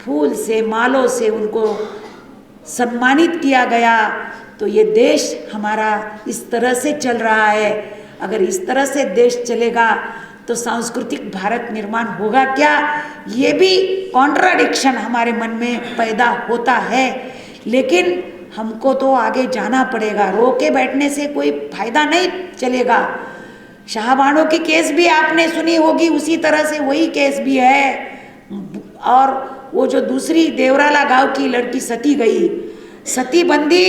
फूल से मालों से उनको सम्मानित किया गया। तो ये देश हमारा इस तरह से चल रहा है। अगर इस तरह से देश चलेगा तो सांस्कृतिक भारत निर्माण होगा क्या? ये भी कॉन्ट्राडिक्शन हमारे मन में पैदा होता है। लेकिन हमको तो आगे जाना पड़ेगा, रोके बैठने से कोई फायदा नहीं चलेगा। शाहबानो की केस भी आपने सुनी होगी, उसी तरह से वही केस भी है। और वो जो दूसरी देवराला गांव की लड़की सती गई, सती बंदी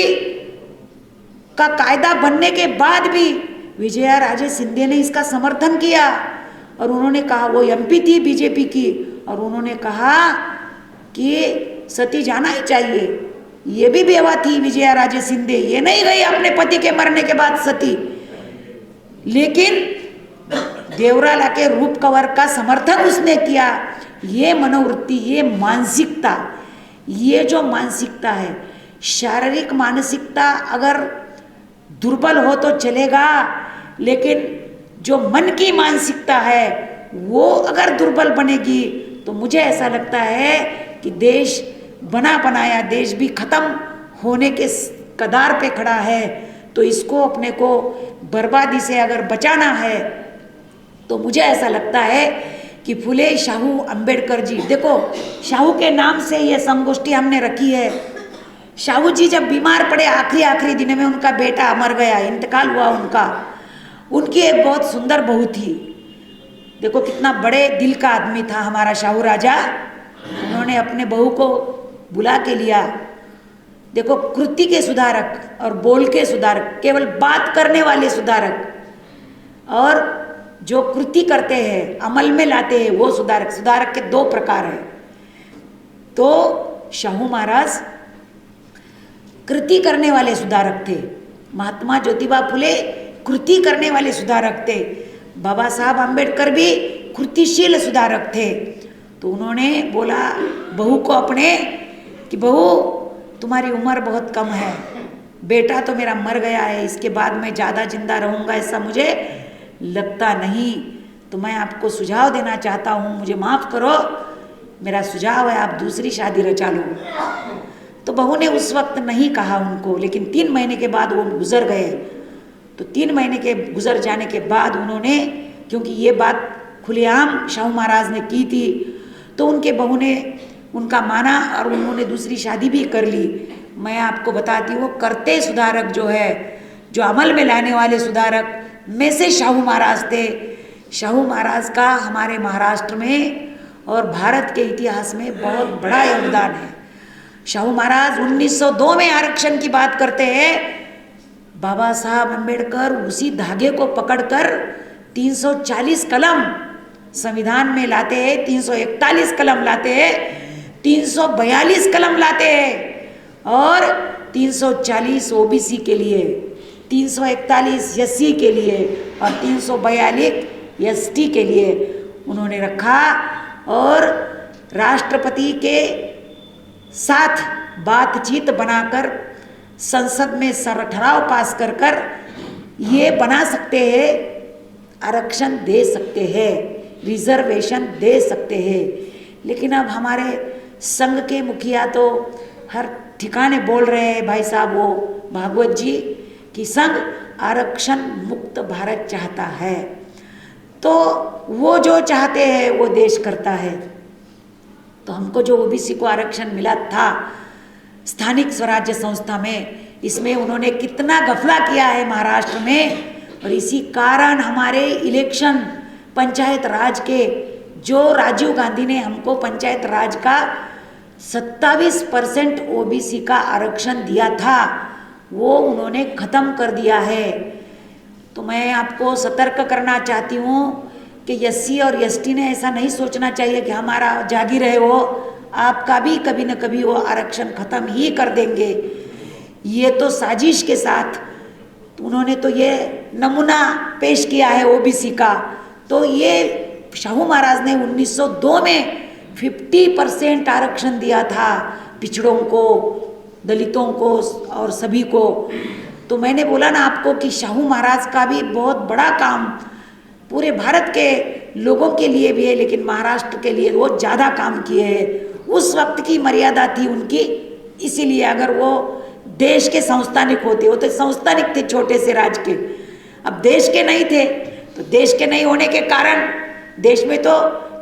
का कायदा बनने के बाद भी विजया राजे सिंधिया ने इसका समर्थन किया। और उन्होंने कहा, वो एमपी थी बीजेपी की, और उन्होंने कहा कि सती जाना ही चाहिए। ये भी बेवा थी विजया राजे सिंधे, ये नहीं गई अपने पति के मरने के बाद सती। लेकिन देवराला के रूप कवर का समर्थन उसने किया। ये मनोवृत्ति, ये मानसिकता, ये जो मानसिकता है, शारीरिक मानसिकता अगर दुर्बल हो तो चलेगा, लेकिन जो मन की मानसिकता है वो अगर दुर्बल बनेगी तो मुझे ऐसा लगता है कि देश बना बनाया देश भी खत्म होने के कगार पे खड़ा है। तो इसको अपने को बर्बादी से अगर बचाना है तो मुझे ऐसा लगता है कि फुले शाहू अंबेडकर जी, देखो शाहू के नाम से ये संगोष्ठी हमने रखी है। शाहू जी जब बीमार पड़े आखिरी दिन में, उनका बेटा मर गया, इंतकाल हुआ उनका। उनकी एक बहुत सुंदर बहू थी। देखो कितना बड़े दिल का आदमी था हमारा शाहू राजा। उन्होंने अपने बहू को बुला के लिया। देखो कृति के सुधारक और बोल के सुधारक, केवल बात करने वाले सुधारक, और जो कृति करते हैं, अमल में लाते हैं, वो सुधारक। सुधारक के दो प्रकार हैं। तो शाहू महाराज कृति करने वाले सुधारक थे, महात्मा ज्योतिबा फुले कृति करने वाले सुधारक थे, बाबा साहब आम्बेडकर भी कृतिशील सुधारक थे। तो उन्होंने बोला बहू को अपने कि बहू तुम्हारी उम्र बहुत कम है, बेटा तो मेरा मर गया है, इसके बाद मैं ज़्यादा जिंदा रहूँगा ऐसा मुझे लगता नहीं। तो मैं आपको सुझाव देना चाहता हूँ, मुझे माफ़ करो, मेरा सुझाव है आप दूसरी शादी रचा लो। तो बहू ने उस वक्त नहीं कहा उनको, लेकिन 3 महीने के बाद वो गुजर गए। तो 3 महीने के गुजर जाने के बाद उन्होंने, क्योंकि ये बात खुलेआम शाहू महाराज ने की थी, तो उनके बहू ने उनका माना और उन्होंने दूसरी शादी भी कर ली। मैं आपको बताती हूँ, करते सुधारक जो है, जो अमल में लाने वाले सुधारक में से शाहू महाराज थे। शाहू महाराज का हमारे महाराष्ट्र में और भारत के इतिहास में बहुत बड़ा योगदान है। शाहू महाराज 1902 में आरक्षण की बात करते हैं। बाबा साहब अम्बेडकर उसी धागे को पकड़कर 340 कलम संविधान में लाते हैं, 341 कलम लाते हैं, 342 कलम लाते हैं, और 340 ओबीसी के लिए, 341 एससी के लिए और 342 एसटी के लिए उन्होंने रखा। और राष्ट्रपति के साथ बातचीत बनाकर संसद में ठराव पास कर ये बना सकते हैं, आरक्षण दे सकते हैं, रिजर्वेशन दे सकते हैं। लेकिन अब हमारे संघ के मुखिया तो हर ठिकाने बोल रहे हैं, भाई साहब वो भागवत जी, कि संघ आरक्षण मुक्त भारत चाहता है। तो वो जो चाहते हैं वो देश करता है। तो हमको जो ओबीसी को आरक्षण मिला था स्थानिक स्वराज्य संस्था में, इसमें उन्होंने कितना गफला किया है महाराष्ट्र में। और इसी कारण हमारे इलेक्शन पंचायत राज के जो राजीव गांधी ने हमको पंचायत राज का 27% ओबीसी का आरक्षण दिया था, वो उन्होंने ख़त्म कर दिया है। तो मैं आपको सतर्क करना चाहती हूँ कि एससी और एसटी ने ऐसा नहीं सोचना चाहिए कि हमारा जागीर है, वो आपका भी कभी न कभी वो आरक्षण ख़त्म ही कर देंगे। ये तो साजिश के साथ उन्होंने तो ये नमूना पेश किया है ओबीसी का। तो ये शाहू महाराज ने 1902 में 50% आरक्षण दिया था पिछड़ों को, दलितों को और सभी को। तो मैंने बोला ना आपको कि शाहू महाराज का भी बहुत बड़ा काम पूरे भारत के लोगों के लिए भी है, लेकिन महाराष्ट्र के लिए वो ज़्यादा काम किए हैं। उस वक्त की मर्यादा थी उनकी, इसीलिए अगर वो देश के संस्थानिक होते, वो तो संस्थानिक थे छोटे से राज के, अब देश के नहीं थे। तो देश के नहीं होने के कारण देश में तो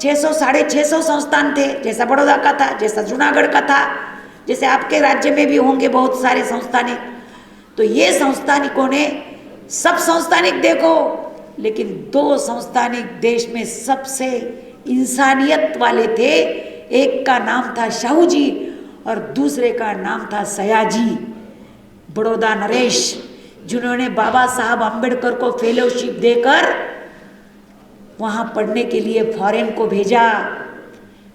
600 650 संस्थान थे, जैसा बड़ौदा का था, जैसा जूनागढ़ का था, जैसे आपके राज्य में भी होंगे बहुत सारे संस्थानिक। तो ये संस्थानिकों ने सब संस्थानिक देखो, लेकिन 2 संस्थानिक देश में सबसे इंसानियत वाले थे। एक का नाम था शाहू जी और दूसरे का नाम था सयाजी, बड़ौदा नरेश, जिन्होंने बाबा साहब अम्बेडकर को फेलोशिप देकर वहाँ पढ़ने के लिए फॉरेन को भेजा।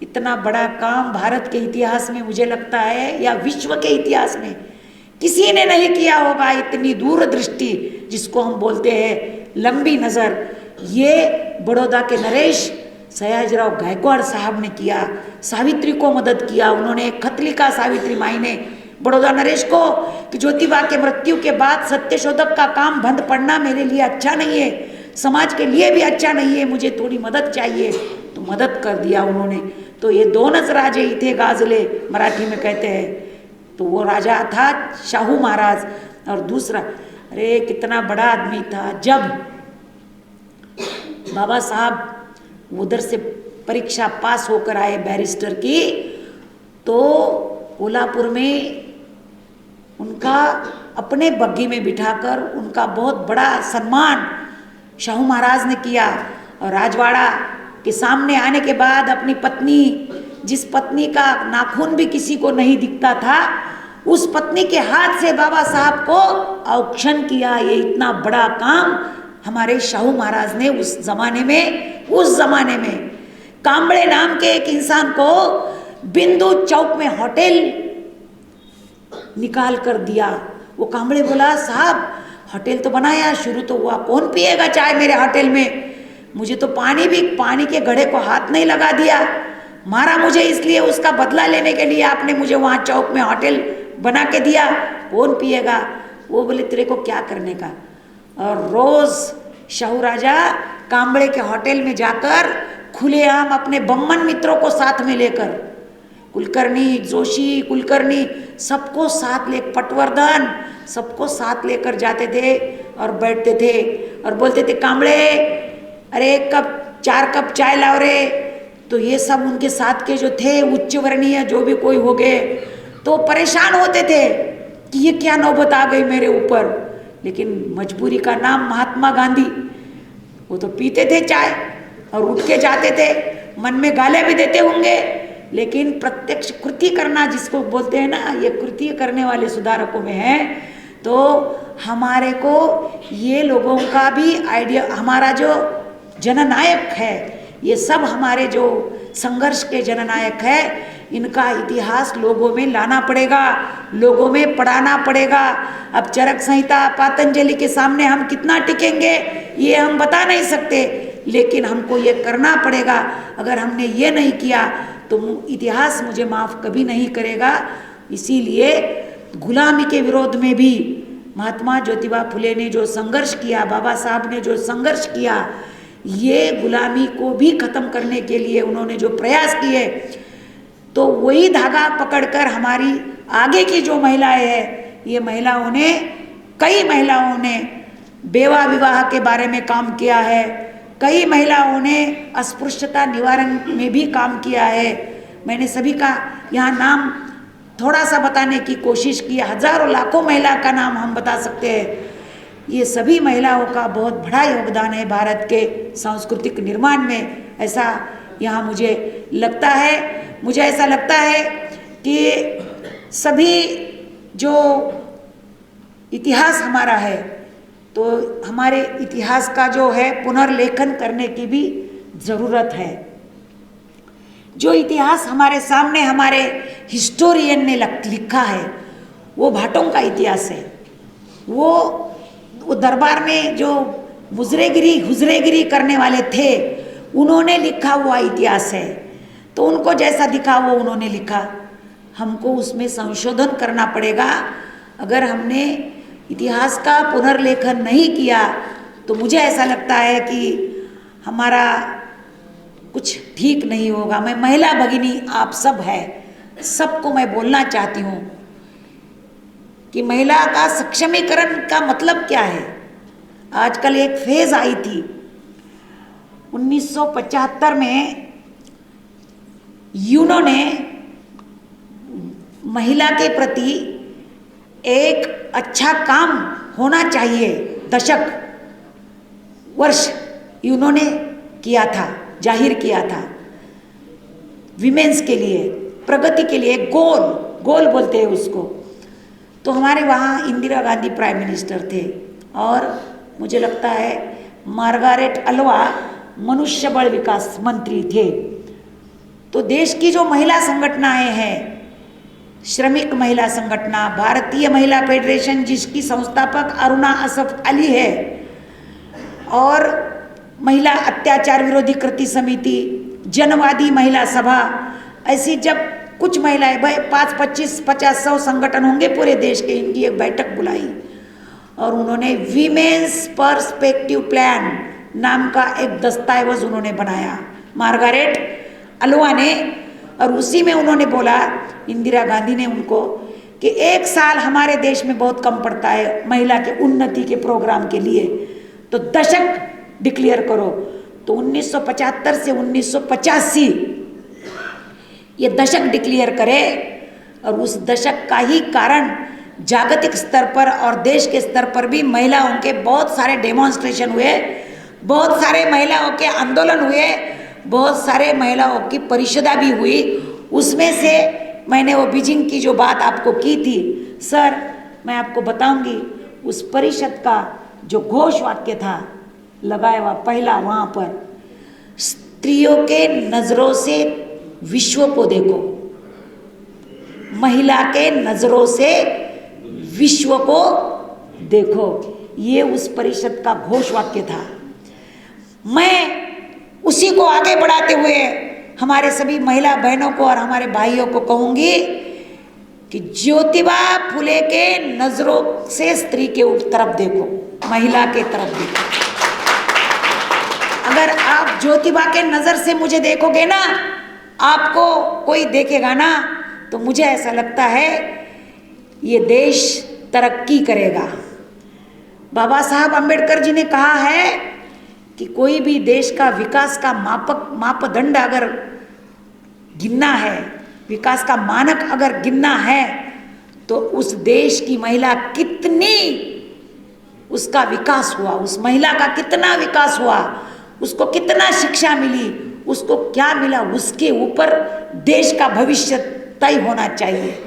इतना बड़ा काम भारत के इतिहास में मुझे लगता है या विश्व के इतिहास में किसी ने नहीं किया होगा। इतनी दूरदृष्टि जिसको हम बोलते हैं लंबी नज़र, ये बड़ौदा के नरेश सयाजीराव गायकवाड़ साहब ने किया। सावित्री को मदद किया उन्होंने, एक खत लिखा सावित्री माई ने बड़ौदा नरेश को कि ज्योतिबा के मृत्यु के बाद सत्यशोधक का काम बंद पड़ना मेरे लिए अच्छा नहीं है, समाज के लिए भी अच्छा नहीं है, मुझे थोड़ी मदद चाहिए। तो मदद कर दिया उन्होंने। तो ये 2 राजे ही थे, गाजले मराठी में कहते हैं। तो वो राजा था शाहू महाराज और दूसरा, अरे कितना बड़ा आदमी था। जब बाबा साहब उधर से परीक्षा पास होकर आए बैरिस्टर की, तो कोल्हापुर में उनका अपने बग्गी में बिठाकर उनका बहुत बड़ा सम्मान शाहू महाराज ने किया। और राजवाड़ा के सामने आने के बाद अपनी पत्नी, जिस पत्नी का नाखून भी किसी को नहीं दिखता था, उस पत्नी के हाथ से बाबा साहब को औक्षण किया। ये इतना बड़ा काम हमारे शाहू महाराज ने उस जमाने में कांबड़े नाम के एक इंसान को बिंदु चौक में होटल निकाल कर दिया। वो कांबड़े बोला, साहब होटल तो बनाया, शुरू तो हुआ, कौन पिएगा चाय मेरे होटल में? मुझे तो पानी के घड़े को हाथ नहीं लगा दिया, मारा मुझे, इसलिए उसका बदला लेने के लिए आपने मुझे वहाँ चौक में होटल बना के दिया, कौन पिएगा? वो बोले, तेरे को क्या करने का? और रोज़ शाहू राजा कांबड़े के होटल में जाकर खुलेआम अपने बम्मन मित्रों को साथ में लेकर, कुलकर्णी, जोशी, कुलकर्णी, सबको साथ ले, पटवर्धन, सबको साथ लेकर जाते थे और बैठते थे और बोलते थे, कांबड़े अरे 4 कप चाय लाओ रे। तो ये सब उनके साथ के जो थे उच्च वर्णीय जो भी कोई हो गए तो परेशान होते थे कि ये क्या नौबत आ गई मेरे ऊपर। लेकिन मजबूरी का नाम महात्मा गांधी, वो तो पीते थे चाय और उठ के जाते थे, मन में गालियाँ भी देते होंगे, लेकिन प्रत्यक्ष कृति करना जिसको बोलते हैं ना, ये कृति करने वाले सुधारकों में है। तो हमारे को ये लोगों का भी आइडिया, हमारा जो जननायक है, ये सब हमारे जो संघर्ष के जननायक है, इनका इतिहास लोगों में लाना पड़ेगा, लोगों में पढ़ाना पड़ेगा। अब चरक संहिता, पातंजलि के सामने हम कितना टिकेंगे ये हम बता नहीं सकते, लेकिन हमको ये करना पड़ेगा। अगर हमने ये नहीं किया तो इतिहास मुझे माफ़ कभी नहीं करेगा। इसीलिए गुलामी के विरोध में भी महात्मा ज्योतिबा फुले ने जो संघर्ष किया, बाबा साहब ने जो संघर्ष किया, ये गुलामी को भी ख़त्म करने के लिए उन्होंने जो प्रयास किए, तो वही धागा पकड़कर हमारी आगे की जो महिलाएं हैं, ये कई महिलाओं ने बेवा विवाह के बारे में काम किया है, कई महिलाओं ने अस्पृश्यता निवारण में भी काम किया है। मैंने सभी का यहाँ नाम थोड़ा सा बताने की कोशिश की, हजारों लाखों महिला का नाम हम बता सकते हैं। ये सभी महिलाओं का बहुत बड़ा योगदान है भारत के सांस्कृतिक निर्माण में, ऐसा यहाँ मुझे लगता है। मुझे ऐसा लगता है कि सभी जो इतिहास हमारा है, तो हमारे इतिहास का जो है पुनर्लेखन करने की भी ज़रूरत है। जो इतिहास हमारे सामने हमारे हिस्टोरियन ने लिखा है वो भाटों का इतिहास है। वो दरबार में जो हुजरेगिरी करने वाले थे उन्होंने लिखा हुआ इतिहास है, तो उनको जैसा दिखा वो उन्होंने लिखा। हमको उसमें संशोधन करना पड़ेगा। अगर हमने इतिहास का पुनर्लेखन नहीं किया तो मुझे ऐसा लगता है कि हमारा कुछ ठीक नहीं होगा। मैं महिला भगिनी आप सब है, सबको मैं बोलना चाहती हूँ कि महिला का सक्षमीकरण का मतलब क्या है। आजकल एक फेज आई थी 1975 में, यूनो ने महिला के प्रति एक अच्छा काम होना चाहिए दशक वर्ष यूनो ने किया था, जाहिर किया था विमेंस के लिए, प्रगति के लिए। गोल बोलते हैं उसको। तो हमारे वहाँ इंदिरा गांधी प्राइम मिनिस्टर थे और मुझे लगता है मार्गारेट अल्वा मनुष्यबल विकास मंत्री थे। तो देश की जो महिला संगठनाएं हैं, श्रमिक महिला संगठना, भारतीय महिला फेडरेशन जिसकी संस्थापक अरुणा असफ अली है, और महिला अत्याचार विरोधी कृति समिति, जनवादी महिला सभा, ऐसी जब कुछ महिलाएं, भाई 5, 25, 50, 100 संगठन होंगे पूरे देश के, इनकी एक बैठक बुलाई और उन्होंने वीमेंस पर्सपेक्टिव प्लान नाम का एक दस्तावेज उन्होंने बनाया, मार्गारेट अल्वा ने। और उसी में उन्होंने बोला, इंदिरा गांधी ने उनको, कि 1 साल हमारे देश में बहुत कम पड़ता है महिला के उन्नति के प्रोग्राम के लिए, तो दशक डिक्लेयर करो। तो 1975 से 1985 ये दशक डिक्लेयर करे, और उस दशक का ही कारण जागतिक स्तर पर और देश के स्तर पर भी महिलाओं के बहुत सारे डेमोन्स्ट्रेशन हुए, बहुत सारे महिलाओं के आंदोलन हुए, बहुत सारे महिलाओं की परिषदा भी हुई। उसमें से मैंने वो बीजिंग की जो बात आपको की थी सर, मैं आपको बताऊंगी उस परिषद का जो घोष वाक्य था लगाया हुआ पहला वहाँ पर, स्त्रियों के नजरों से विश्व को देखो, महिला के नजरों से विश्व को देखो, ये उस परिषद का घोष वाक्य था। मैं उसी को आगे बढ़ाते हुए हमारे सभी महिला बहनों को और हमारे भाइयों को कहूंगी कि ज्योतिबा फुले के नजरों से स्त्री के तरफ देखो, महिला के तरफ देखो। अगर आप ज्योतिबा के नजर से मुझे देखोगे ना, आपको कोई देखेगा ना, तो मुझे ऐसा लगता है ये देश तरक्की करेगा। बाबा साहब अम्बेडकर जी ने कहा है कि कोई भी देश का विकास का मापदंड अगर गिनना है, विकास का मानक अगर गिनना है, तो उस देश की महिला कितनी, उसका विकास हुआ, उस महिला का कितना विकास हुआ, उसको कितना शिक्षा मिली, उसको क्या मिला, उसके ऊपर देश का भविष्य तय होना चाहिए।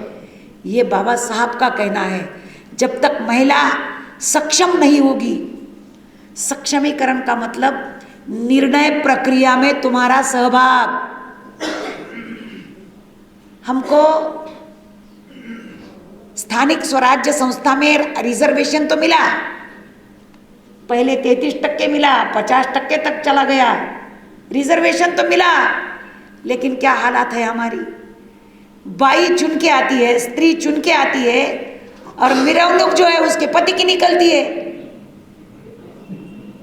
ये बाबा साहब का कहना है। जब तक महिला सक्षम नहीं होगी, सक्षमीकरण का मतलब निर्णय प्रक्रिया में तुम्हारा सहभाग। हमको स्थानिक स्वराज्य संस्था में रिजर्वेशन तो मिला, पहले 33% मिला, 50% तक चला गया, रिजर्वेशन तो मिला, लेकिन क्या हालात है हमारी। बाई चुन के आती है, स्त्री चुन के आती है, और मिरौनुक जो है उसके पति की निकलती है,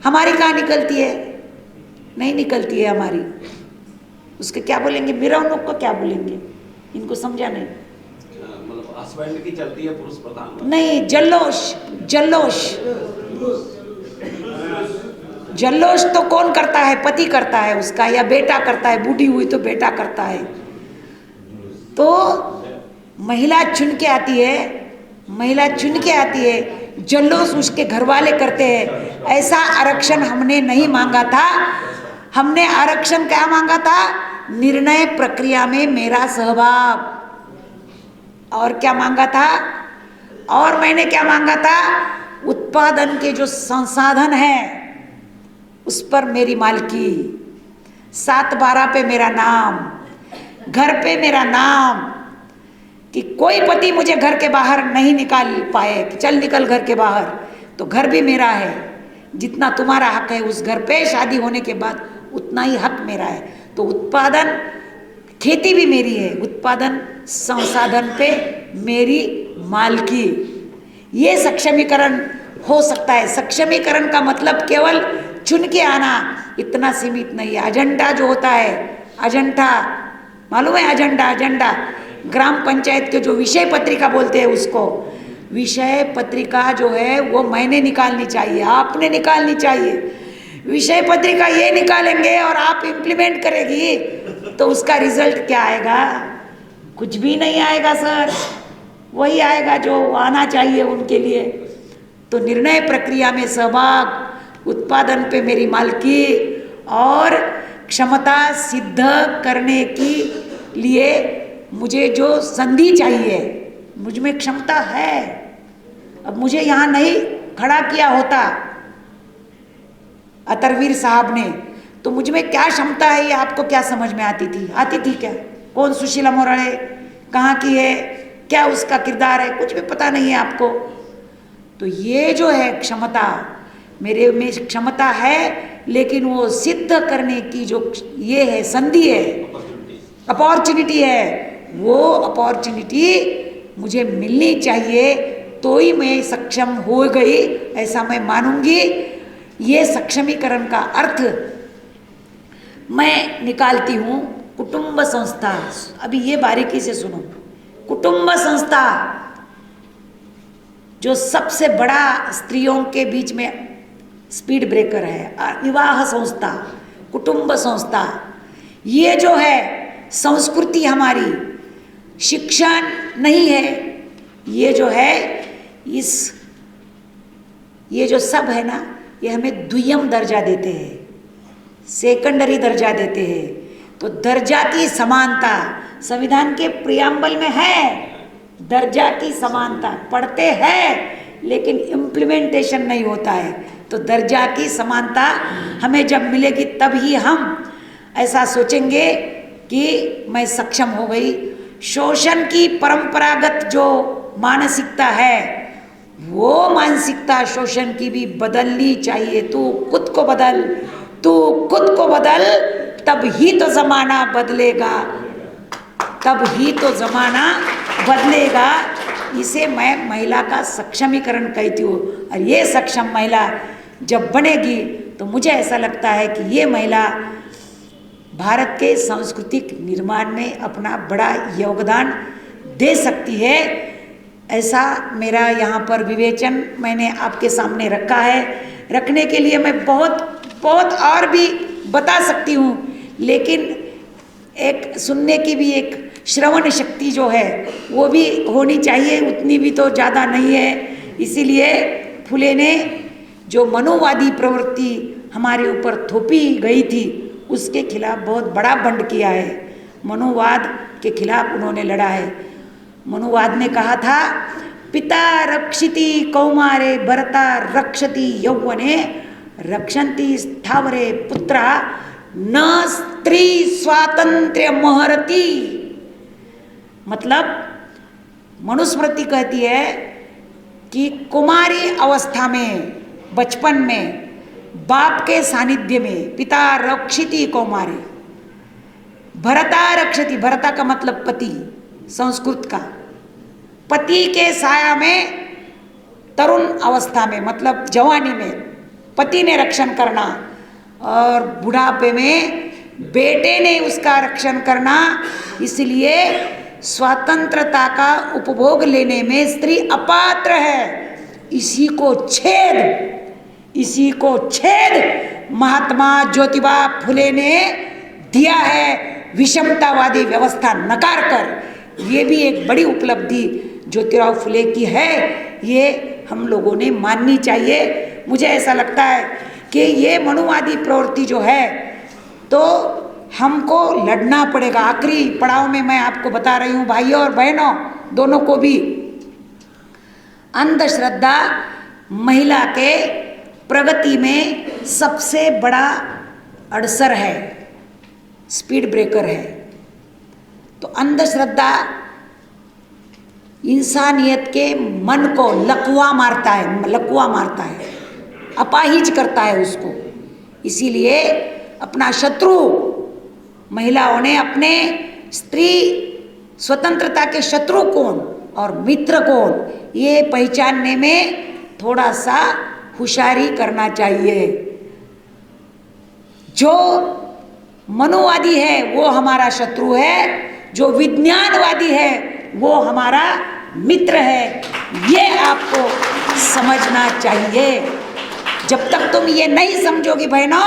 हमारी कहाँ निकलती है? नहीं निकलती है हमारी। उसके क्या बोलेंगे, मिरौनुक को क्या बोलेंगे, इनको समझा नहीं। मतलब हस्बैंड की चलती है पुरुष प्रधान नहीं, जल्लोष जल्लोष जल्लोष तो कौन करता है? पति करता है उसका, या बेटा करता है, बूढ़ी हुई तो बेटा करता है। तो महिला चुन के आती है, महिला चुन के आती है, जल्लोष उसके घर वाले करते हैं। ऐसा आरक्षण हमने नहीं मांगा था। हमने आरक्षण क्या मांगा था? निर्णय प्रक्रिया में मेरा सहभाग। और क्या मांगा था? और मैंने क्या मांगा था? उत्पादन के जो संसाधन हैं उस पर मेरी मालकी, 7/12 पे मेरा नाम, घर पे मेरा नाम, कि कोई पति मुझे घर के बाहर नहीं निकाल पाए कि चल निकल घर के बाहर, तो घर भी मेरा है। जितना तुम्हारा हक है उस घर पे शादी होने के बाद उतना ही हक मेरा है। तो उत्पादन, खेती भी मेरी है, उत्पादन संसाधन पे मेरी मालकी। ये सक्षमीकरण हो सकता है। सक्षमीकरण का मतलब केवल चुन के आना इतना सीमित नहीं है। एजेंडा जो होता है, एजेंडा मालूम है? एजेंडा ग्राम पंचायत के जो विषय पत्रिका बोलते हैं उसको, विषय पत्रिका जो है वो मैंने निकालनी चाहिए, आपने निकालनी चाहिए। विषय पत्रिका ये निकालेंगे और आप इम्प्लीमेंट करेगी तो उसका रिजल्ट क्या आएगा? कुछ भी नहीं आएगा सर। वही आएगा जो आना चाहिए उनके लिए। तो निर्णय प्रक्रिया में सहभाग, उत्पादन पे मेरी मालकी और क्षमता सिद्ध करने की लिए मुझे जो संधि चाहिए, मुझ में क्षमता है। अब मुझे यहाँ नहीं खड़ा किया होता अतरवीर साहब ने, तो मुझ में क्या क्षमता है ये आपको क्या समझ में आती थी? आती थी क्या? कौन सुशीला मोराले, कहाँ की है, क्या उसका किरदार है, कुछ भी पता नहीं है आपको। तो ये जो है क्षमता, मेरे में क्षमता है, लेकिन वो सिद्ध करने की जो ये है संधि है, अपॉर्चुनिटी है, वो अपॉर्चुनिटी मुझे मिलनी चाहिए तो ही मैं सक्षम हो गई, ऐसा मैं मानूंगी। ये सक्षमीकरण का अर्थ मैं निकालती हूँ कुटुंब संस्था। अभी ये बारीकी से सुनो। कुटुंब संस्था जो सबसे बड़ा स्त्रियों के बीच में स्पीड ब्रेकर है, विवाह संस्था, कुटुंब संस्था, ये जो है संस्कृति हमारी, शिक्षण नहीं है, ये जो है ये जो सब है ना, ये हमें द्वितीय दर्जा देते हैं, सेकेंडरी दर्जा देते हैं। तो दर्जा की समानता संविधान के प्रियम्बल में है, दर्जा की समानता पढ़ते हैं लेकिन इम्प्लीमेंटेशन नहीं होता है। तो दर्जा की समानता हमें जब मिलेगी तब ही हम ऐसा सोचेंगे कि मैं सक्षम हो गई। शोषण की परंपरागत जो मानसिकता है, वो मानसिकता शोषण की भी बदलनी चाहिए। तू खुद को बदल, तू खुद को बदल, तब ही तो जमाना बदलेगा, तब ही तो जमाना बदलेगा। इसे मैं महिला का सक्षमीकरण कहती हूँ। और ये सक्षम महिला जब बनेगी तो मुझे ऐसा लगता है कि ये महिला भारत के सांस्कृतिक निर्माण में अपना बड़ा योगदान दे सकती है। ऐसा मेरा यहाँ पर विवेचन मैंने आपके सामने रखा है। रखने के लिए मैं बहुत बहुत और भी बता सकती हूँ, लेकिन एक सुनने की भी एक श्रवण शक्ति जो है वो भी होनी चाहिए, उतनी भी तो ज़्यादा नहीं है। इसीलिए फुले ने जो मनोवादी प्रवृत्ति हमारे ऊपर थोपी गई थी उसके खिलाफ बहुत बड़ा बंड किया है। मनोवाद के खिलाफ उन्होंने लड़ा है। मनोवाद ने कहा था, पिता रक्षिति कौमारे भरता रक्षति यौवने रक्षन्ति स्थावरे पुत्रा न स्त्री स्वातंत्र्य महरती। मतलब मनुस्मृति कहती है कि कुमारी अवस्था में, बचपन में, बाप के सानिध्य में पिता रक्षिति कौमारे, भरता रक्षति, भरता का मतलब पति, संस्कृत का, पति के साया में तरुण अवस्था में मतलब जवानी में पति ने रक्षण करना, और बुढ़ापे में बेटे ने उसका रक्षण करना। इसलिए स्वतंत्रता का उपभोग लेने में स्त्री अपात्र है। इसी को छेद महात्मा ज्योतिबा फुले ने दिया है, विषमतावादी व्यवस्था नकार कर। ये भी एक बड़ी उपलब्धि ज्योतिराव फुले की है। ये हम लोगों ने माननी चाहिए। मुझे ऐसा लगता है कि ये मनुवादी प्रवृत्ति जो है तो हमको लड़ना पड़ेगा। आखिरी पड़ाव में मैं आपको बता रही हूँ भाइयों और बहनों दोनों को भी, अंधश्रद्धा महिला के प्रगति में सबसे बड़ा अड़सर है, स्पीड ब्रेकर है। तो अंधश्रद्धा इंसानियत के मन को लकवा मारता है, अपाहिज करता है उसको। इसीलिए अपना शत्रु महिलाओं ने अपने स्त्री स्वतंत्रता के शत्रु कौन और मित्र कौन ये पहचानने में थोड़ा सा होशियारी करना चाहिए। जो मनुवादी है वो हमारा शत्रु है, जो विज्ञानवादी है वो हमारा मित्र है, ये आपको समझना चाहिए। जब तक तुम ये नहीं समझोगी बहनों,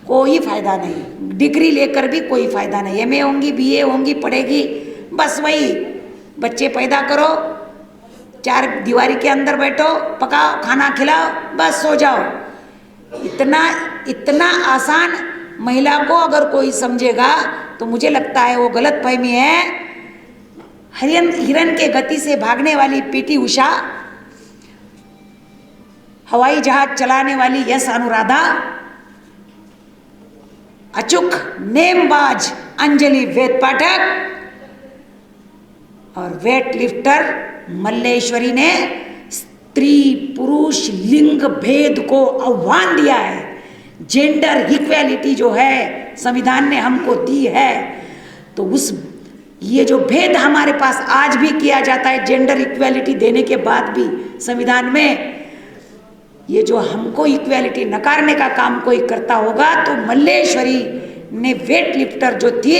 कोई फायदा नहीं, डिग्री लेकर भी कोई फायदा नहीं। एमए होंगी, बीए होंगी, पढ़ेगी, बस वही बच्चे पैदा करो, चार दीवारी के अंदर बैठो, पकाओ, खाना खिलाओ, बस सो जाओ। इतना आसान महिला को अगर कोई समझेगा तो मुझे लगता है वो गलत फहमी है। हिरन के गति से भागने वाली पीटी उषा, हवाई जहाज चलाने वाली यस अनुराधा, अचूक नेमबाज अंजलि वेद पाठक और वेट लिफ्टर मल्लेश्वरी ने स्त्री पुरुष लिंग भेद को आह्वान दिया है। जेंडर इक्वेलिटी जो है संविधान ने हमको दी है, तो उस ये जो भेद हमारे पास आज भी किया जाता है, जेंडर इक्वेलिटी देने के बाद भी संविधान में, ये जो हमको इक्वेलिटी नकारने का काम कोई करता होगा तो मल्लेश्वरी ने वेट लिफ्टर जो थी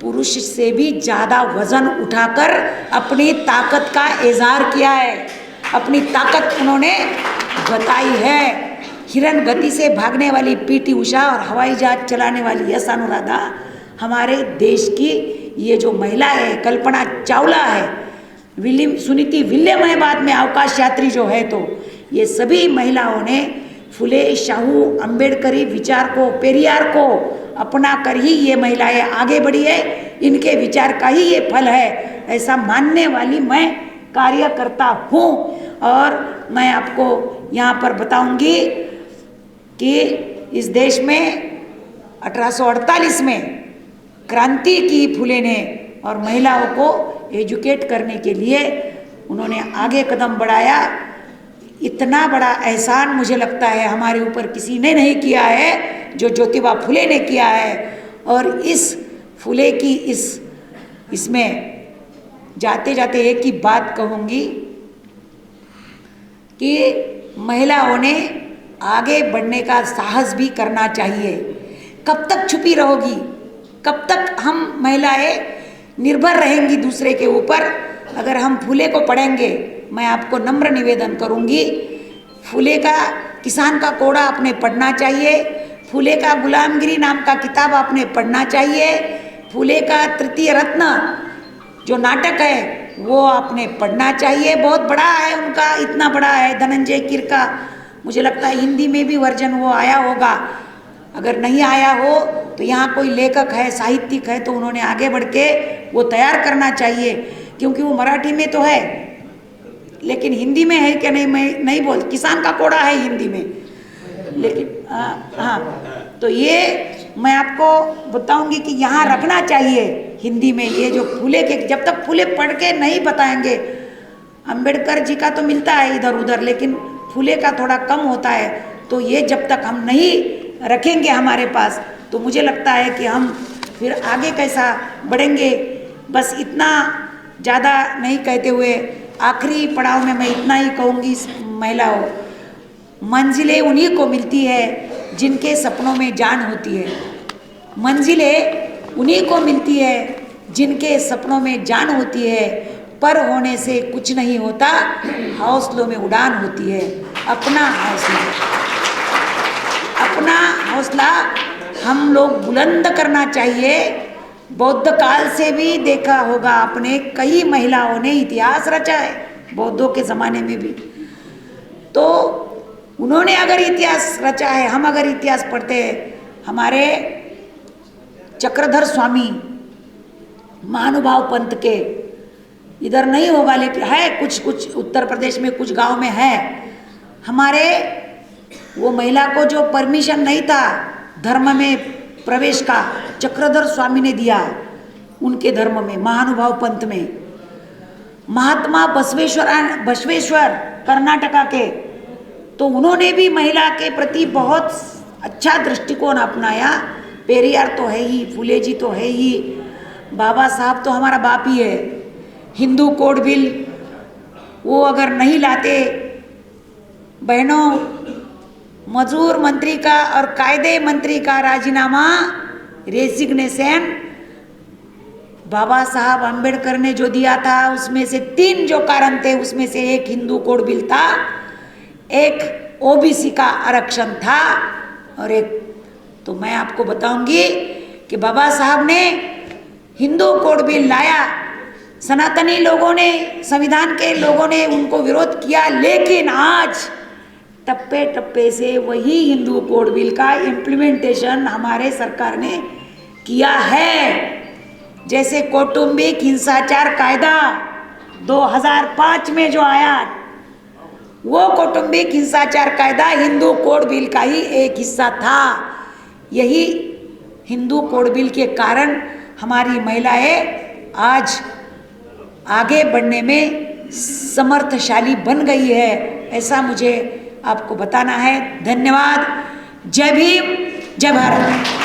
पुरुष से भी ज़्यादा वजन उठाकर अपनी ताकत का इजहार किया है, अपनी ताकत उन्होंने बताई है। हिरन गति से भागने वाली पीटी उषा और हवाई जहाज चलाने वाली यस अनुराधा हमारे देश की ये जो महिला है, कल्पना चावला है, सुनीति विलियम है बाद में अवकाश यात्री जो है, तो ये सभी महिलाओं ने फुले शाहू अंबेडकरी विचार को, पेरियार को अपना कर ही ये महिलाएं आगे बढ़ी है। इनके विचार का ही ये फल है, ऐसा मानने वाली मैं कार्यकर्ता हूँ। और मैं आपको यहाँ पर बताऊंगी कि इस देश में 1848 में क्रांति की फुले ने और महिलाओं को एजुकेट करने के लिए उन्होंने आगे कदम बढ़ाया। इतना बड़ा एहसान मुझे लगता है हमारे ऊपर किसी ने नहीं किया है जो ज्योतिबा फुले ने किया है। और इस फुले की इसमें जाते जाते एक ही बात कहूँगी कि महिलाओं ने आगे बढ़ने का साहस भी करना चाहिए। कब तक छुपी रहोगी, कब तक हम महिलाएं निर्भर रहेंगी दूसरे के ऊपर। अगर हम फुले को पढ़ेंगे, मैं आपको नम्र निवेदन करूंगी, फुले का किसान का कोड़ा आपने पढ़ना चाहिए, फुले का गुलामगिरी नाम का किताब आपने पढ़ना चाहिए, फुले का तृतीय रत्न जो नाटक है वो आपने पढ़ना चाहिए। बहुत बड़ा है उनका, इतना बड़ा है धनंजय कीर का। मुझे लगता है हिंदी में भी वर्जन वो आया होगा, अगर नहीं आया हो तो यहाँ कोई लेखक है, साहित्यिक है, तो उन्होंने आगे बढ़ के वो तैयार करना चाहिए, क्योंकि वो मराठी में तो है लेकिन हिंदी में है क्या नहीं, मैं नहीं बोल, किसान का कोड़ा है हिंदी में, लेकिन हाँ, तो ये मैं आपको बताऊंगी कि यहाँ रखना चाहिए हिंदी में। ये जो फुले के, जब तक फुले पढ़ के नहीं बताएंगे, अंबेडकर जी का तो मिलता है इधर उधर लेकिन फुले का थोड़ा कम होता है, तो ये जब तक हम नहीं रखेंगे हमारे पास तो मुझे लगता है कि हम फिर आगे कैसा बढ़ेंगे। बस इतना ज़्यादा नहीं कहते हुए आखिरी पड़ाव में मैं इतना ही कहूँगी, महिलाओं, मंजिलें उन्हीं को मिलती है जिनके सपनों में जान होती है। मंजिलें उन्हीं को मिलती है जिनके सपनों में जान होती है। पर होने से कुछ नहीं होता, हौसलों में उड़ान होती है। अपना हौसला हम लोग बुलंद करना चाहिए। बौद्ध काल से भी देखा होगा आपने, कई महिलाओं ने इतिहास रचा है, बौद्धों के ज़माने में भी तो उन्होंने अगर इतिहास रचा है, हम अगर इतिहास पढ़ते हैं, हमारे चक्रधर स्वामी महानुभाव पंथ के, इधर नहीं होगा लेकिन है कुछ कुछ उत्तर प्रदेश में कुछ गांव में है, हमारे वो महिला को जो परमिशन नहीं था धर्म में प्रवेश का, चक्रधर स्वामी ने दिया उनके धर्म में, महानुभाव पंथ में। महात्मा बसवेश्वर कर्नाटका के, तो उन्होंने भी महिला के प्रति बहुत अच्छा दृष्टिकोण अपनाया। पेरियार तो है ही, फुले जी तो है ही, बाबा साहब तो हमारा बाप ही है। हिंदू कोड बिल वो अगर नहीं लाते, बहनों, मजदूर मंत्री का और कायदे मंत्री का राजीनामा, रेजिग्नेशन बाबा साहब अंबेडकर ने जो दिया था, उसमें से 3 जो कारण थे, उसमें से एक हिंदू कोड बिल था, एक ओबीसी का आरक्षण था, और एक तो मैं आपको बताऊंगी कि बाबा साहब ने हिंदू कोड बिल लाया, सनातनी लोगों ने, संविधान के लोगों ने उनको विरोध किया, लेकिन आज टप्पे टप्पे से वही हिंदू कोड बिल का इम्प्लीमेंटेशन हमारे सरकार ने किया है। जैसे कौटुंबिक हिंसाचार कायदा 2005 में जो आया, वो कौटुंबिक हिंसाचार कायदा हिंदू कोड बिल का ही एक हिस्सा था। यही हिंदू कोड बिल के कारण हमारी महिलाएं आज आगे बढ़ने में समर्थशाली बन गई है, ऐसा मुझे आपको बताना है। धन्यवाद। जय भीम, जय भारत।